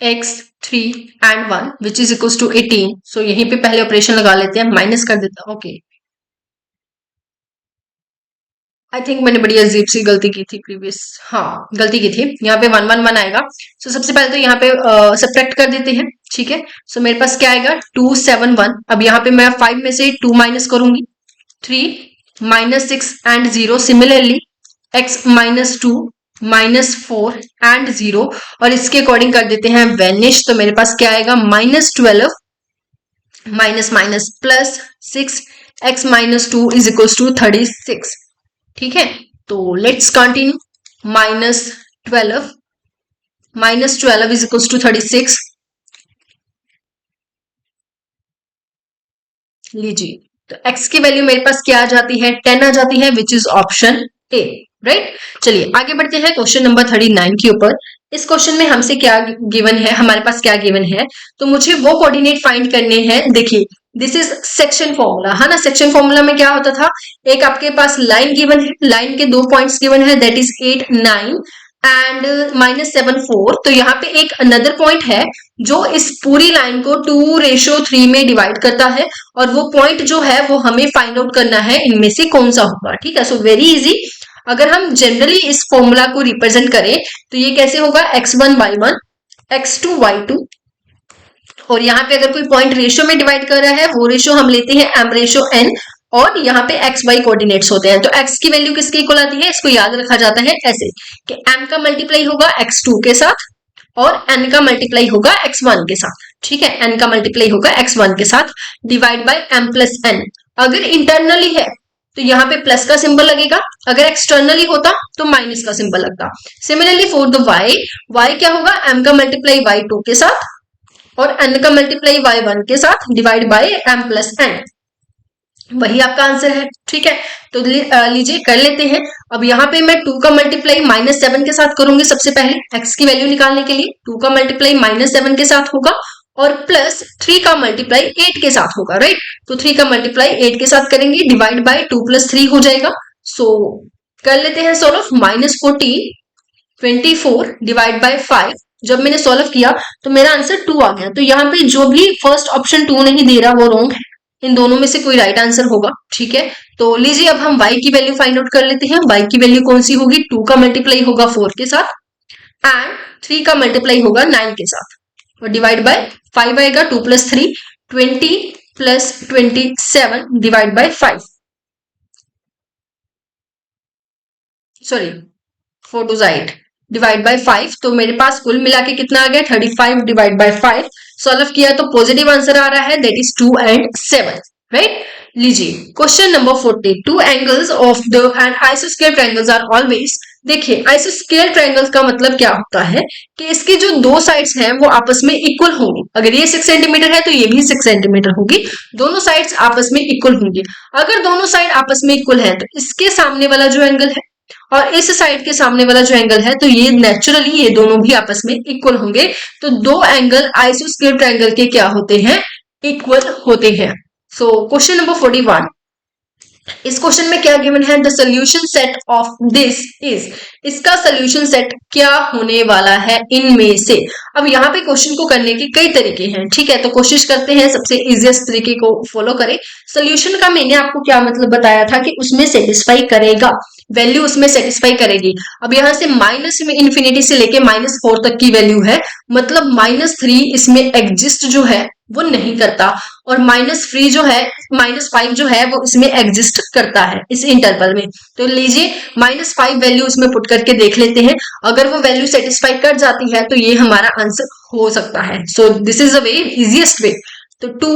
x 3 and 1 which is equal to 18। So यहीं पे पहले ऑपरेशन लगा लेते हैं, माइनस कर देता, ओके। आई थिंक मैंने बड़ी अजीब सी गलती की थी प्रीवियस, हाँ गलती की थी। यहाँ पे 1 1 1 आएगा। सो सबसे पहले तो यहाँ पे सब्ट्रैक्ट कर देते हैं, ठीक है। सो मेरे पास क्या आएगा, 2 7 1। अब यहाँ पे मैं 5 में से 2 माइनस करूंगी, 3 minus 6 and 0। Similarly x minus 2 -4 and 0, और इसके अकॉर्डिंग कर देते हैं वेनिश। तो मेरे पास क्या आएगा, -12 minus minus plus 6 x minus 2 is equal to 36, ठीक है। तो let's continue, -12 is equal to 36 लीजिए। तो x की वैल्यू मेरे पास क्या आ जाती है, 10 आ जाती है, which is option A, right. चलिए आगे बढ़ते हैं क्वेश्चन नंबर 39 के ऊपर। इस क्वेश्चन में हमसे क्या गिवन है, हमारे पास क्या गिवन है, तो मुझे वो कोऑर्डिनेट फाइंड करने हैं। देखिए दिस इज सेक्शन फॉर्मूला, है ना। सेक्शन फॉर्मूला में क्या होता था, एक आपके पास लाइन गिवन है, लाइन के 2 पॉइंट्स गिवन है, दैट इज 8 9 एंड -7 4। तो यहाँ पे एक अनदर पॉइंट है जो इस पूरी लाइन को 2:3 में डिवाइड करता है, और वो पॉइंट जो है वो हमें फाइंड आउट करना है इनमें से कौन सा होगा, ठीक है। So very easy. अगर हम जनरली इस फॉर्मूला को रिप्रेजेंट करें तो ये कैसे होगा, x1 y1 x2 y2। और यहाँ पे अगर कोई पॉइंट रेशियो में डिवाइड कर रहा है, वो रेशियो हम लेते हैं m रेशियो n, और यहाँ पे x y कोऑर्डिनेट्स होते हैं। तो x की वैल्यू किसके इक्वल आती है, इसको याद रखा जाता है ऐसे कि m का मल्टीप्लाई होगा x2 के साथ और n का मल्टीप्लाई होगा x1 के साथ, ठीक है। n का मल्टीप्लाई होगा x1 के साथ divide by m plus n। अगर इंटरनली है तो यहाँ पे प्लस का सिंबल लगेगा, अगर एक्सटर्नली होता तो माइनस का सिंबल लगता। सिमिलरली फॉर द y क्या होगा, m का मल्टीप्लाई y2 के साथ और n का मल्टीप्लाई y1 के साथ divide by m plus n, वही आपका आंसर है। ठीक है, तो लीजिए कर लेते हैं। अब यहाँ पे मैं 2 का मल्टीप्लाई -7 के साथ करूंगी। सबसे पहले x की वैल्यू निकालने के लिए 2 का मल्टीप्लाई -7 के साथ होगा और प्लस 3 का मल्टीप्लाई 8 के साथ होगा, राइट। तो 3 का मल्टीप्लाई 8 के साथ करेंगे, डिवाइड बाय 2 + 3 हो जाएगा। सो कर लेते हैं सॉल्व। -14 24 डिवाइड बाय 5, जब मैंने सॉल्व किया तो मेरा आंसर 2 आ गया। तो यहाँ पे जो भी फर्स्ट ऑप्शन 2 नहीं दे रहा वो रॉन्ग है, इन दोनों में से कोई राइट आंसर होगा। ठीक है, तो लीजिए अब हम y की वैल्यू फाइंड आउट कर लेते हैं। y की वैल्यू कौन सी होगी, 2 का मल्टीप्लाई होगा 4 के साथ एंड 3 का मल्टीप्लाई होगा 9 के साथ और डिवाइड बाय 5 आएगा। 2 + 3 20 + 27 divide by 5, sorry 4 2 8 divide by 5। तो मेरे पास कुल मिला के कितना आ गया, 35 डिवाइड बाय 5। सॉल्व किया तो पॉजिटिव आंसर आ रहा है, दैट इज 2 and 7, राइट। लीजिए question number 40, two angles of the and आइसोस्केल ट्रायंगल्स आर ऑलवेज। देखिए आइसोस्केल ट्रायंगल्स का मतलब क्या होता है कि इसकी जो दो साइड्स हैं वो आपस में इक्वल होंगी। अगर ये 6 सेंटीमीटर है तो ये भी 6 सेंटीमीटर होगी, दोनों साइड्स आपस में इक्वल होंगी। अगर दोनों साइड आपस में इक्वल है तो इसके सामने वाला जो एंगल है और इस साइड के सामने वाला जो एंगल है तो ये नेचुरली ये दोनों भी आपस में इक्वल होंगे। तो दो एंगल आइसोस्केल ट्रायंगल के क्या होते हैं, इक्वल होते हैं। सो क्वेश्चन नंबर 41, इस क्वेश्चन में क्या गिवन है, the solution set of this is. इसका सोल्यूशन सेट क्या होने वाला है इनमें से। अब यहाँ पे क्वेश्चन को करने के कई तरीके हैं, ठीक है, तो कोशिश करते हैं सबसे इजीएस्ट तरीके को फॉलो करें। सोल्यूशन का मैंने आपको क्या मतलब बताया था कि उसमें सेटिस्फाई करेगा, वैल्यू उसमें सेटिस्फाई करेगी। अब यहाँ से माइनस में इन्फिनिटी से लेके -4 तक की वैल्यू है, मतलब -3 इसमें एग्जिस्ट जो है वो नहीं करता और -3 जो है -5 जो है वो इसमें एग्जिस्ट करता है इस इंटरवल में। तो लीजिए -5 वैल्यू इसमें पुट करके देख लेते हैं, अगर वो वैल्यू सेटिस्फाई कर जाती है तो ये हमारा आंसर हो सकता है। So this is a way easiest way. तो 2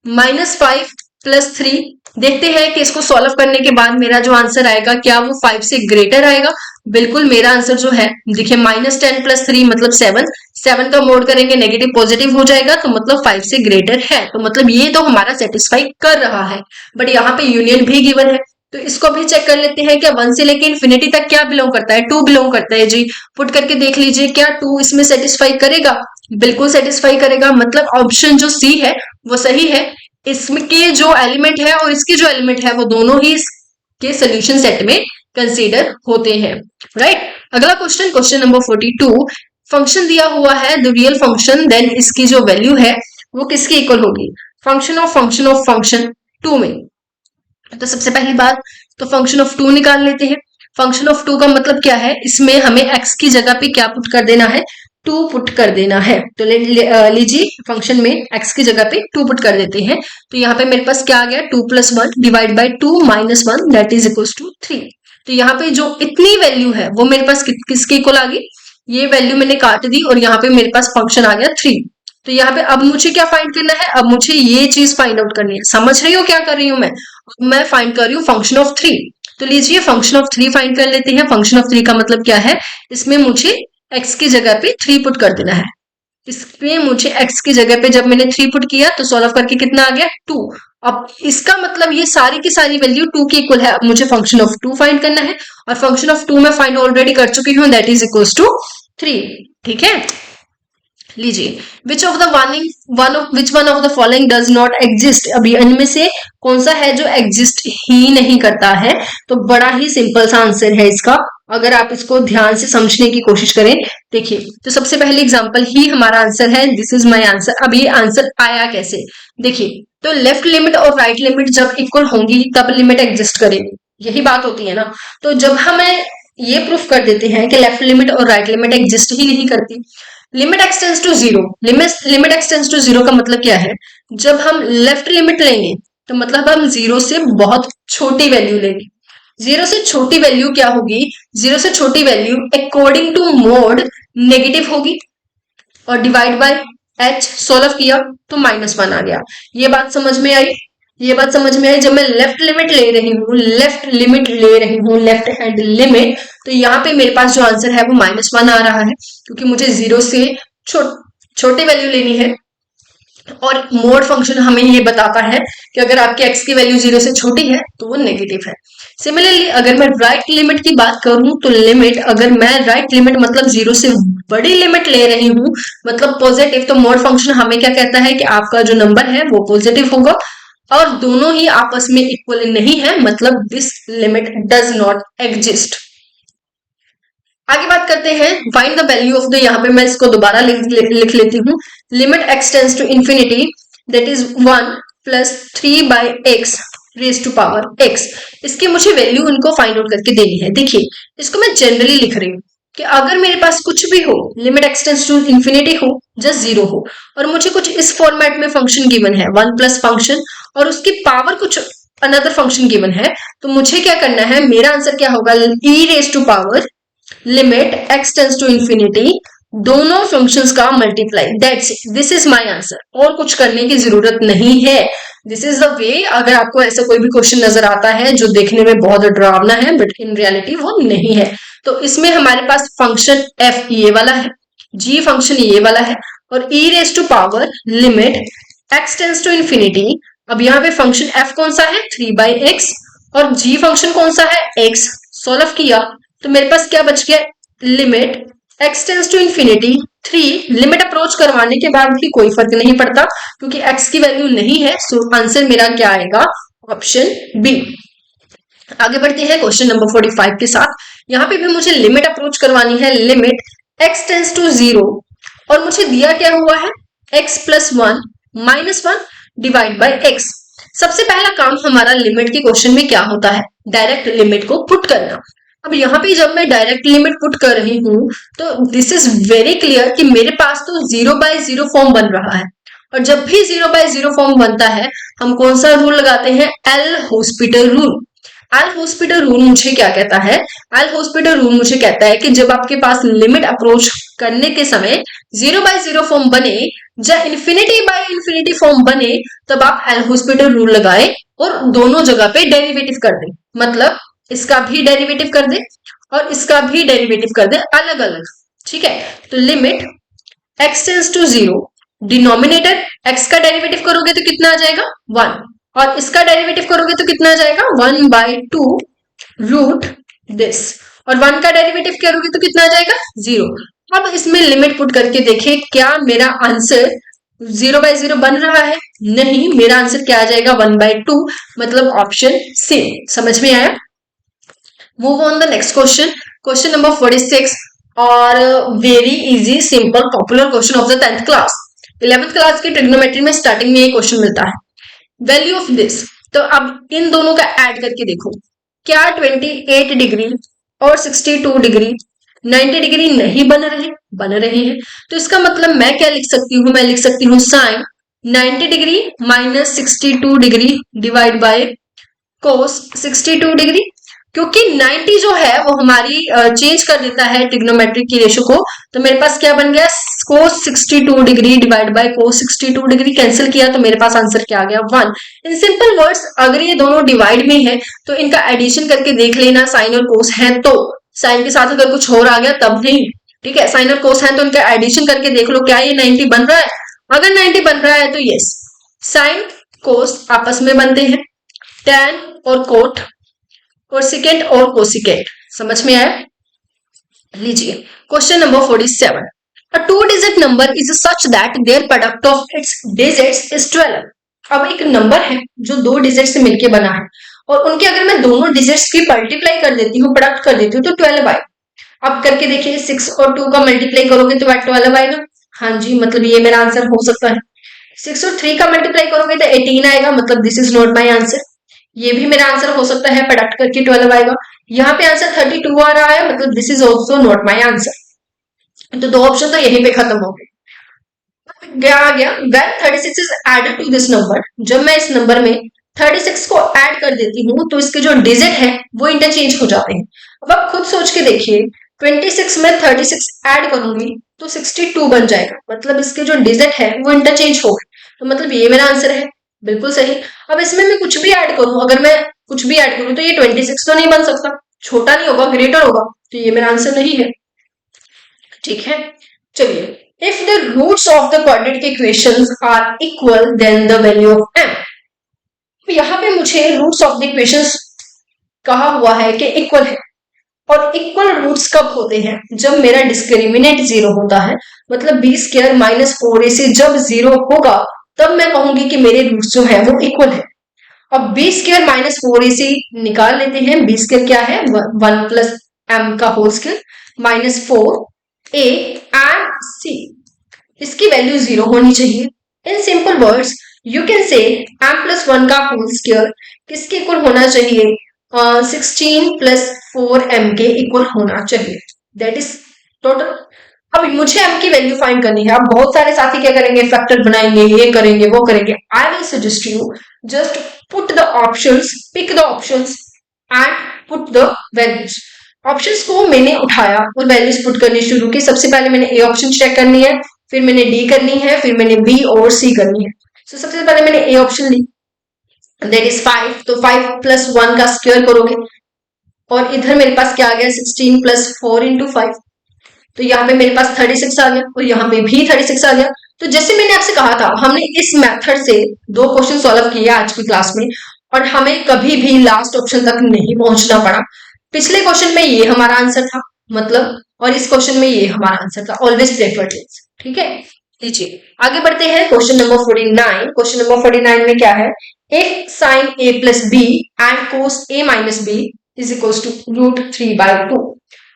-5 + 3 देखते हैं कि इसको सॉल्व करने के बाद मेरा जो आंसर आएगा क्या वो 5 से ग्रेटर आएगा। बिल्कुल मेरा आंसर जो है देखिए -10 + 3 मतलब 7, 7 का मोड करेंगे नेगेटिव पॉजिटिव हो जाएगा तो मतलब 5 से ग्रेटर है। तो मतलब ये तो हमारा सेटिस्फाई कर रहा है, बट यहाँ पे यूनियन भी गिवन है तो इसको भी चेक कर लेते हैं क्या 1 से लेके इन्फिनिटी तक क्या बिलोंग करता है, 2 बिलोंग करता है जी। पुट करके देख लीजिए क्या 2 इसमें सेटिस्फाई करेगा, बिल्कुल सेटिस्फाई करेगा, मतलब ऑप्शन जो सी है वो सही है। इसमें के जो एलिमेंट है और इसके जो एलिमेंट है वो दोनों ही इसके सोल्यूशन सेट में कंसीडर होते हैं, राइट। अगला क्वेश्चन, क्वेश्चन नंबर 42, फंक्शन दिया हुआ है द रियल फंक्शन, देन इसकी जो वैल्यू है वो किसके इक्वल होगी, फंक्शन ऑफ फंक्शन 2 में। तो सबसे पहली बात तो फंक्शन ऑफ 2 निकाल लेते हैं। फंक्शन ऑफ 2 का मतलब क्या है, इसमें हमें x की जगह पे क्या पुट कर देना है, 2 पुट कर देना है। तो लीजिए फंक्शन में x की जगह पे 2 पुट कर देते हैं। तो यहाँ पे मेरे पास क्या आ गया, 2 + 1 divide by 2 - 1 that is equal to 3। तो यहाँ पे जो इतनी वैल्यू है वो मेरे पास किसके इक्वल आ गई, ये वैल्यू मैंने काट दी और यहाँ पे मेरे पास फंक्शन आ गया 3। तो यहाँ पे अब मुझे क्या फाइंड करना है, अब मुझे ये चीज फाइंड आउट करनी है। समझ रही हो क्या कर रही हूं मैं फाइंड कर रही हूँ फंक्शन ऑफ 3। तो लीजिए फंक्शन ऑफ 3 फाइंड कर लेते हैं। फंक्शन ऑफ 3 का मतलब क्या है, इसमें मुझे x की जगह पे 3 पुट कर देना है। इसमें मुझे x की जगह पे जब मैंने 3 पुट किया तो सॉल्व करके कितना आ गया 2। अब इसका मतलब ये सारी की सारी वैल्यू 2 की इक्वल है। अब मुझे फंक्शन ऑफ 2 फाइंड करना है और फंक्शन ऑफ 2 मैं फाइंड ऑलरेडी कर चुकी हूँ, दैट इज इक्वल टू 3। ठीक है, लीजिए which one of the following does not exist. अभी इनमें से कौन सा है जो एग्जिस्ट ही नहीं करता है। तो बड़ा ही सिंपल सा आंसर है इसका, अगर आप इसको ध्यान से समझने की कोशिश करें। देखिए तो सबसे पहले एग्जांपल ही हमारा आंसर है, दिस इज माय आंसर। अब ये आंसर आया कैसे, देखिए तो लेफ्ट लिमिट और राइट लिमिट जब इक्वल होंगी तब लिमिट एग्जिस्ट करेगी, यही बात होती है ना। तो जब हमें ये प्रूफ कर देते हैं कि लेफ्ट लिमिट और राइट लिमिट एग्जिस्ट ही नहीं करती, limit extends to 0, limit extends to 0 का मतलब क्या है, जब हम लेफ्ट लिमिट लेंगे तो मतलब हम 0 से बहुत छोटी वैल्यू लेंगे। 0 से छोटी वैल्यू क्या होगी, 0 से छोटी value according to mode negative होगी और डिवाइड बाय h सोल्व किया तो -1 आ गया। ये बात समझ में आई, ये बात समझ में आई। जब मैं लेफ्ट लिमिट ले रही हूँ, लेफ्ट हैंड लिमिट, तो यहाँ पे मेरे पास जो आंसर है वो -1 आ रहा है क्योंकि मुझे 0 से छोटी वैल्यू लेनी है और मोड फंक्शन हमें ये बताता है कि अगर आपके x की वैल्यू 0 से छोटी है तो वो नेगेटिव है। सिमिलरली अगर मैं राइट लिमिट की बात करूं तो लिमिट, अगर मैं राइट लिमिट मतलब 0 से बड़ी लिमिट ले रही हूं मतलब पॉजिटिव, तो मोड फंक्शन हमें क्या कहता है कि आपका जो नंबर है वो पॉजिटिव होगा और दोनों ही आपस में इक्वल नहीं है, मतलब this limit does not exist. आगे बात करते हैं find the value of the, यहाँ पे मैं इसको दोबारा लिख लेती हूँ। Limit x tends to infinity that is 1 plus 3/x raise to power x। इसकी मुझे वैल्यू उनको फाइंड आउट करके देनी है। देखिए इसको मैं जनरली लिख रही हूँ कि अगर मेरे पास कुछ भी हो, limit x tends to infinity हो, जस्ट 0 हो, और मुझे कुछ इस फॉर्मेट में फंक्शन गिवन है 1 प्लस फंक्शन और उसकी पावर कुछ अनदर फंक्शन गिवन है, तो मुझे क्या करना है, मेरा आंसर क्या होगा, e raise to power limit x tends to infinity दोनों फंक्शंस का multiply, that's it, this is my answer. और कुछ करने की जरूरत नहीं है। This is the way. अगर आपको ऐसा कोई भी क्वेश्चन नजर आता है जो देखने में बहुत डरावना है बट इन रियलिटी वो नहीं है, तो इसमें हमारे पास फंक्शन f ये वाला है, g फंक्शन ये वाला है और e raise to power limit x tends to infinity. अब यहाँ पे फंक्शन f कौन सा है, 3/x, और g फंक्शन कौन सा है, x। सॉल्व किया तो मेरे पास क्या बच गया, limit x tends to infinity 3। Limit approach करवाने के बाद भी कोई फर्क नहीं पड़ता क्योंकि x की वैल्यू नहीं है, सो आंसर मेरा क्या आएगा, ऑप्शन बी। आगे बढ़ते हैं क्वेश्चन नंबर 45 के साथ। यहाँ पे भी मुझे लिमिट अप्रोच करवानी है, लिमिट x टेंस टू 0 और मुझे दिया क्या हुआ है, x plus 1 minus 1 divide by x। सबसे पहला काम हमारा लिमिट के क्वेश्चन में क्या होता है, डायरेक्ट लिमिट को पुट करना। अब यहाँ पे जब मैं डायरेक्ट लिमिट पुट कर रही हूँ तो दिस इज वेरी क्लियर कि मेरे पास तो 0/0 फॉर्म बन रहा है, और जब भी 0/0 फॉर्म बनता है हम कौन सा रूल लगाते हैं, L hospital rule. L hospital rule मुझे क्या कहता है, एल हॉस्पिटल रूल मुझे कहता है कि जब आपके पास लिमिट अप्रोच करने के समय 0/0 फॉर्म बने या इंफिनिटी फॉर्म बने, तब आप एल हॉस्पिटल रूल लगाए और दोनों जगह पे डेरिवेटिव कर दें। मतलब इसका भी डेरिवेटिव कर दे और इसका भी डेरिवेटिव कर दे अलग अलग, ठीक है। तो limit x tends to 0, denominator x का डेरिवेटिव करोगे तो कितना आ जाएगा 1, और इसका डेरिवेटिव करोगे तो कितना आ जाएगा 1/2 रूट दिस, और 1 का डेरिवेटिव करोगे तो कितना आ जाएगा 0। अब इसमें लिमिट पुट करके देखे क्या मेरा आंसर 0/0 बन रहा है, नहीं, मेरा आंसर क्या आ जाएगा 1/2, मतलब ऑप्शन सी। समझ में आया। Move on the next question, question number 46 और very easy simple popular question of the 10th class. 11th class की ट्रिग्नोमेट्री में स्टार्टिंग में ये क्वेश्चन मिलता है, वैल्यू ऑफ दिस। तो अब इन दोनों का ऐड करके देखो, क्या 28 डिग्री और 62 डिग्री 90 डिग्री नहीं बन रहे हैं। तो इसका मतलब मैं क्या लिख सकती हूँ, मैं लिख सकती हूँ sine 90 degree minus 62 degree divide by cos 62 degree, क्योंकि 90 जो है वो हमारी चेंज कर देता है ट्रिग्नोमेट्रिक की रेशो को। तो मेरे पास क्या बन गया, कोस 62 degree divide by cos 62 degree, cancel किया तो मेरे पास आंसर क्या आ गया 1। इन सिंपल वर्ड्स अगर ये दोनों डिवाइड में है तो इनका एडिशन करके देख लेना, साइन और कोस है तो साइन के साथ अगर कुछ और आ गया तब नहीं, ठीक है। साइन और कोस है तो इनका एडिशन करके देख लो क्या ये 90 बन रहा है। अगर 90 बन रहा है तो यस, साइन कोस आपस में बनते हैं, टैन और कोट और सेकेंड और कोसिकेंट। समझ में आया। लीजिए question number 47, a two digit number is such that their product of its digits is 12। अब एक नंबर है जो 2 डिजिट से मिलके बना है और उनके अगर मैं दोनों डिजिट्स की मल्टीप्लाई कर देती हूँ, प्रोडक्ट कर देती हूँ तो 12 आएगा। अब करके देखिए 6 और 2 का मल्टीप्लाई करोगे तो 12 आएगा। हाँ जी, मतलब ये मेरा आंसर हो सकता है। 6 और 3 का मल्टीप्लाई करोगे तो 18 आएगा, मतलब this is not my answer. ये भी मेरा आंसर हो सकता है, प्रोडक्ट करके 12 आएगा। यहाँ पे आंसर 32 आ रहा है, मतलब this is also not my answer. तो 2 ऑप्शन तो यहीं पे खत्म हो गए। क्या आ गया, when 36 is added to this number, जब मैं इस नंबर में 36 को ऐड कर देती हूँ तो इसके जो डिजिट है वो इंटरचेंज हो जाते हैं। अब आप खुद सोच के देखिए, 26 में 36 ऐड करूंगी तो 62 बन जाएगा, मतलब इसके जो डिजिट है वो इंटरचेंज हो गए, तो मतलब ये मेरा आंसर है। बिल्कुल सही। अब इसमें मैं कुछ भी ऐड करूं, अगर मैं कुछ भी ऐड करूं तो ये 26 तो नहीं बन सकता, छोटा नहीं होगा, ग्रेटर होगा, तो ये मेरा आंसर नहीं है। ठीक है, चलिए if the roots of the quadratic equations are equal then the value of m। यहाँ पे मुझे रूट्स ऑफ द इक्वेशंस कहा हुआ है कि इक्वल है, और इक्वल रूट्स कब होते हैं? जब मेरा डिस्क्रिमिनेंट जीरो होता है, मतलब बी स्क्वायर माइनस 4ac जब जीरो होगा तब मैं कहूंगी कि मेरे रूट्स जो है वो इक्वल है। अब बी स्क्वायर माइनस 4ac निकाल लेते हैं। बी स्क्वायर क्या है? 1 प्लस एम का whole square minus 4a and c, इसकी वैल्यू जीरो होनी चाहिए। In simple words you can say m plus 1 का होल स्क्वायर किसके इक्वल होना चाहिए? 16 प्लस 4m के इक्वल होना चाहिए। That is total. अब मुझे m की वैल्यू फाइंड करनी है। अब बहुत सारे साथी क्या करेंगे? फैक्टर बनाएंगे, ये करेंगे, वो करेंगे। I will suggest you just put the options, pick the options and put the values. Options को मैंने उठाया और वैल्यूज पुट करनी शुरू की। सबसे पहले मैंने ए ऑप्शन चेक करनी है, फिर मैंने डी करनी है, फिर मैंने बी और सी करनी है। तो सबसे पहले मैंने ए ऑप्शन ली, दैट इज 5। तो 5 प्लस 1 का स्क्वायर करोगे और इधर मेरे पास क्या आ गया? 16 प्लस 4 इंटू 5। तो यहाँ पे मेरे पास 36 आ गया और यहाँ पे भी 36 आ गया। तो जैसे मैंने आपसे कहा था, हमने इस मेथड से 2 क्वेश्चन सॉल्व किए आज की क्लास में और हमें कभी भी लास्ट ऑप्शन तक नहीं पहुंचना पड़ा। पिछले क्वेश्चन में ये हमारा आंसर था, मतलब, और इस क्वेश्चन में ये हमारा आंसर था। Always prefer this. ठीक है, लीजिए आगे बढ़ते हैं। Question number 49। क्वेश्चन नंबर 49 में क्या है? if sin a plus b and cos a minus b is equals to root 3/2।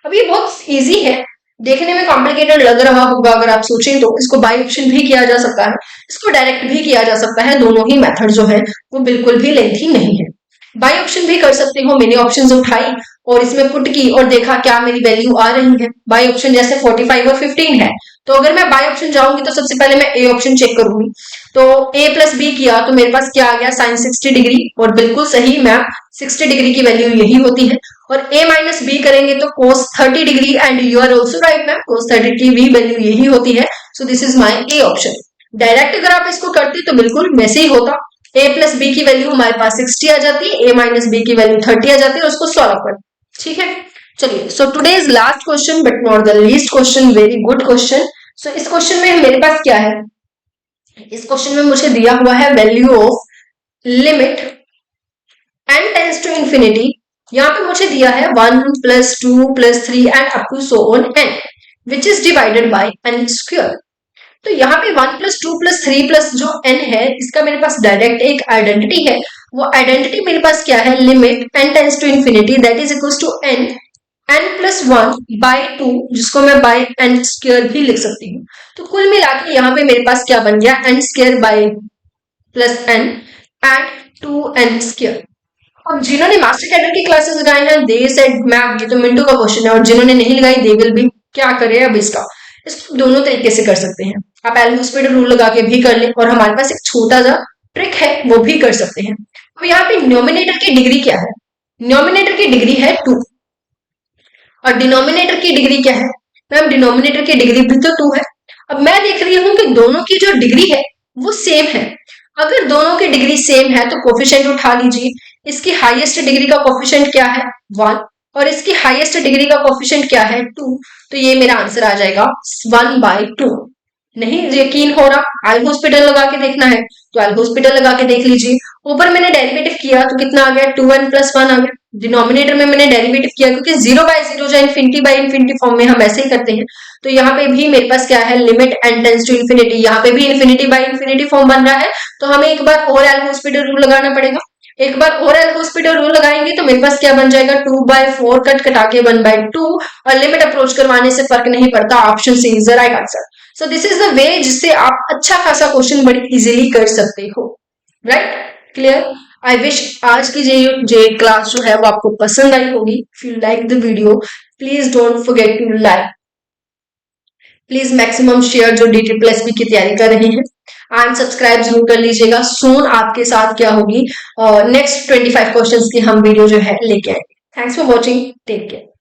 अब ये बहुत इजी है, देखने में कॉम्प्लिकेटेड लग रहा होगा अगर आप सोचें तो। इसको बाय ऑप्शन भी किया जा सकता है, इसको डायरेक्ट भी किया जा सकता है। दोनों ही मेथड जो है वो बिल्कुल भी लेंथी नहीं है। बाय ऑप्शन भी कर सकते हो। मैंने ऑप्शंस उठाई और इसमें पुट की और देखा क्या मेरी वैल्यू आ रही है। बाय ऑप्शन जैसे 45 और 15 है, तो अगर मैं बाय ऑप्शन जाऊंगी तो सबसे पहले मैं ए ऑप्शन चेक करूंगी। तो a प्लस बी किया तो मेरे पास क्या आ गया? Sine 60 degree. और बिल्कुल सही मैम, 60 डिग्री की वैल्यू यही होती है। और a माइनस बी करेंगे तो cos 30 degree, and you are also right ma'am, cos 30 की भी वैल्यू यही होती है। So this is my A option. Direct अगर आप इसको करते तो बिल्कुल वैसे ही होता। a प्लस बी की वैल्यू हमारे पास 60 आ जाती है, a माइनस बी की वैल्यू 30 आ जाती है, और उसको सॉल्व कर। ठीक है, चलिए। So today is last question but not the least question, very good question. So इस क्वेश्चन में मेरे पास क्या है? इस क्वेश्चन में मुझे दिया हुआ है value of limit n tends to infinity. यहाँ पे मुझे दिया है 1 plus 2 plus 3 and up to so on n, which is divided by n square. तो यहाँ पे 1 प्लस 2 प्लस 3 प्लस जो n है, इसका मेरे पास डायरेक्ट एक आइडेंटिटी है। वो आइडेंटिटी मेरे पास क्या है? Limit n tends to infinity that is equal to n plus 1 by 2, जिसको मैं बाय n स्क्वायर भी लिख सकती हूँ। तो कुल मिला के यहाँ पे मेरे पास क्या बन गया? n square by plus n and 2n square. अब जिन्होंने मास्टर कैडर की क्लासेस लगाए हैं दे सेड मैम ये तो मिंटू का क्वेश्चन है, और जिन्होंने नहीं लगाई दे विल भी, क्या करे अब इसको दोनों तरीके से कर सकते हैं। आप एल हॉस्पिटल रूल लगा के भी कर लें, और हमारे पास एक छोटा सा ट्रिक है वो भी कर सकते हैं। अब यहाँ पे न्यूमिनेटर की डिग्री क्या है? न्यूमिनेटर की डिग्री है 2 और डिनोमिनेटर की डिग्री क्या है? मैम डिनोमिनेटर की डिग्री भी तो 2 है। अब मैं देख रही हूँ कि दोनों की जो डिग्री है वो सेम है। अगर दोनों की डिग्री सेम है तो कोफिशिएंट उठा लीजिए। इसकी हाईएस्ट डिग्री का कोफिशिएंट क्या है? 1, और इसकी हाईएस्ट डिग्री का कोफिशिएंट क्या है? 2। तो ये मेरा आंसर आ जाएगा 1/2। नहीं यकीन हो रहा? एल हॉस्पिटल लगा के देखना है तो एल हॉस्पिटल लगा के देख लीजिए। ऊपर मैंने डेरिवेटिव किया तो कितना आ गया? 2n प्लस 1 आ गया। डिनोमिनेटर में मैंने डेरिवेटिव किया क्योंकि 0/0 जो इन्फिनिटी बाय इन्फिनिटी फॉर्म में हम ऐसे ही करते हैं। तो यहाँ पे भी मेरे पास क्या है? Limit n tends to infinity. यहाँ पे भी इन्फिनिटी बाय इन्फिनिटी फॉर्म बन रहा है, तो हमें एक बार और एल हॉस्पिटल रूल लगाना पड़ेगा। एक बार और एल हॉस्पिटल रूल लगाएंगे तो मेरे पास क्या बन जाएगा? 2/4 कट कटा के 1/2, और लिमिट अप्रोच करवाने से फर्क नहीं पड़ता। Option C is the right answer. So this is the way जिससे आप अच्छा खासा क्वेश्चन बड़ी इजीली कर सकते हो। Right, clear? आई विश आज की जे क्लास जो है वो आपको पसंद आई होगी। If you like the video please don't forget to like, please maximum share जो DSSB की तैयारी कर रहे हैं, एंड सब्सक्राइब जरूर कर लीजिएगा। सून आपके साथ क्या होगी, नेक्स्ट 25 क्वेश्चंस की हम वीडियो जो है लेके आएंगे। Thanks for watching, take care.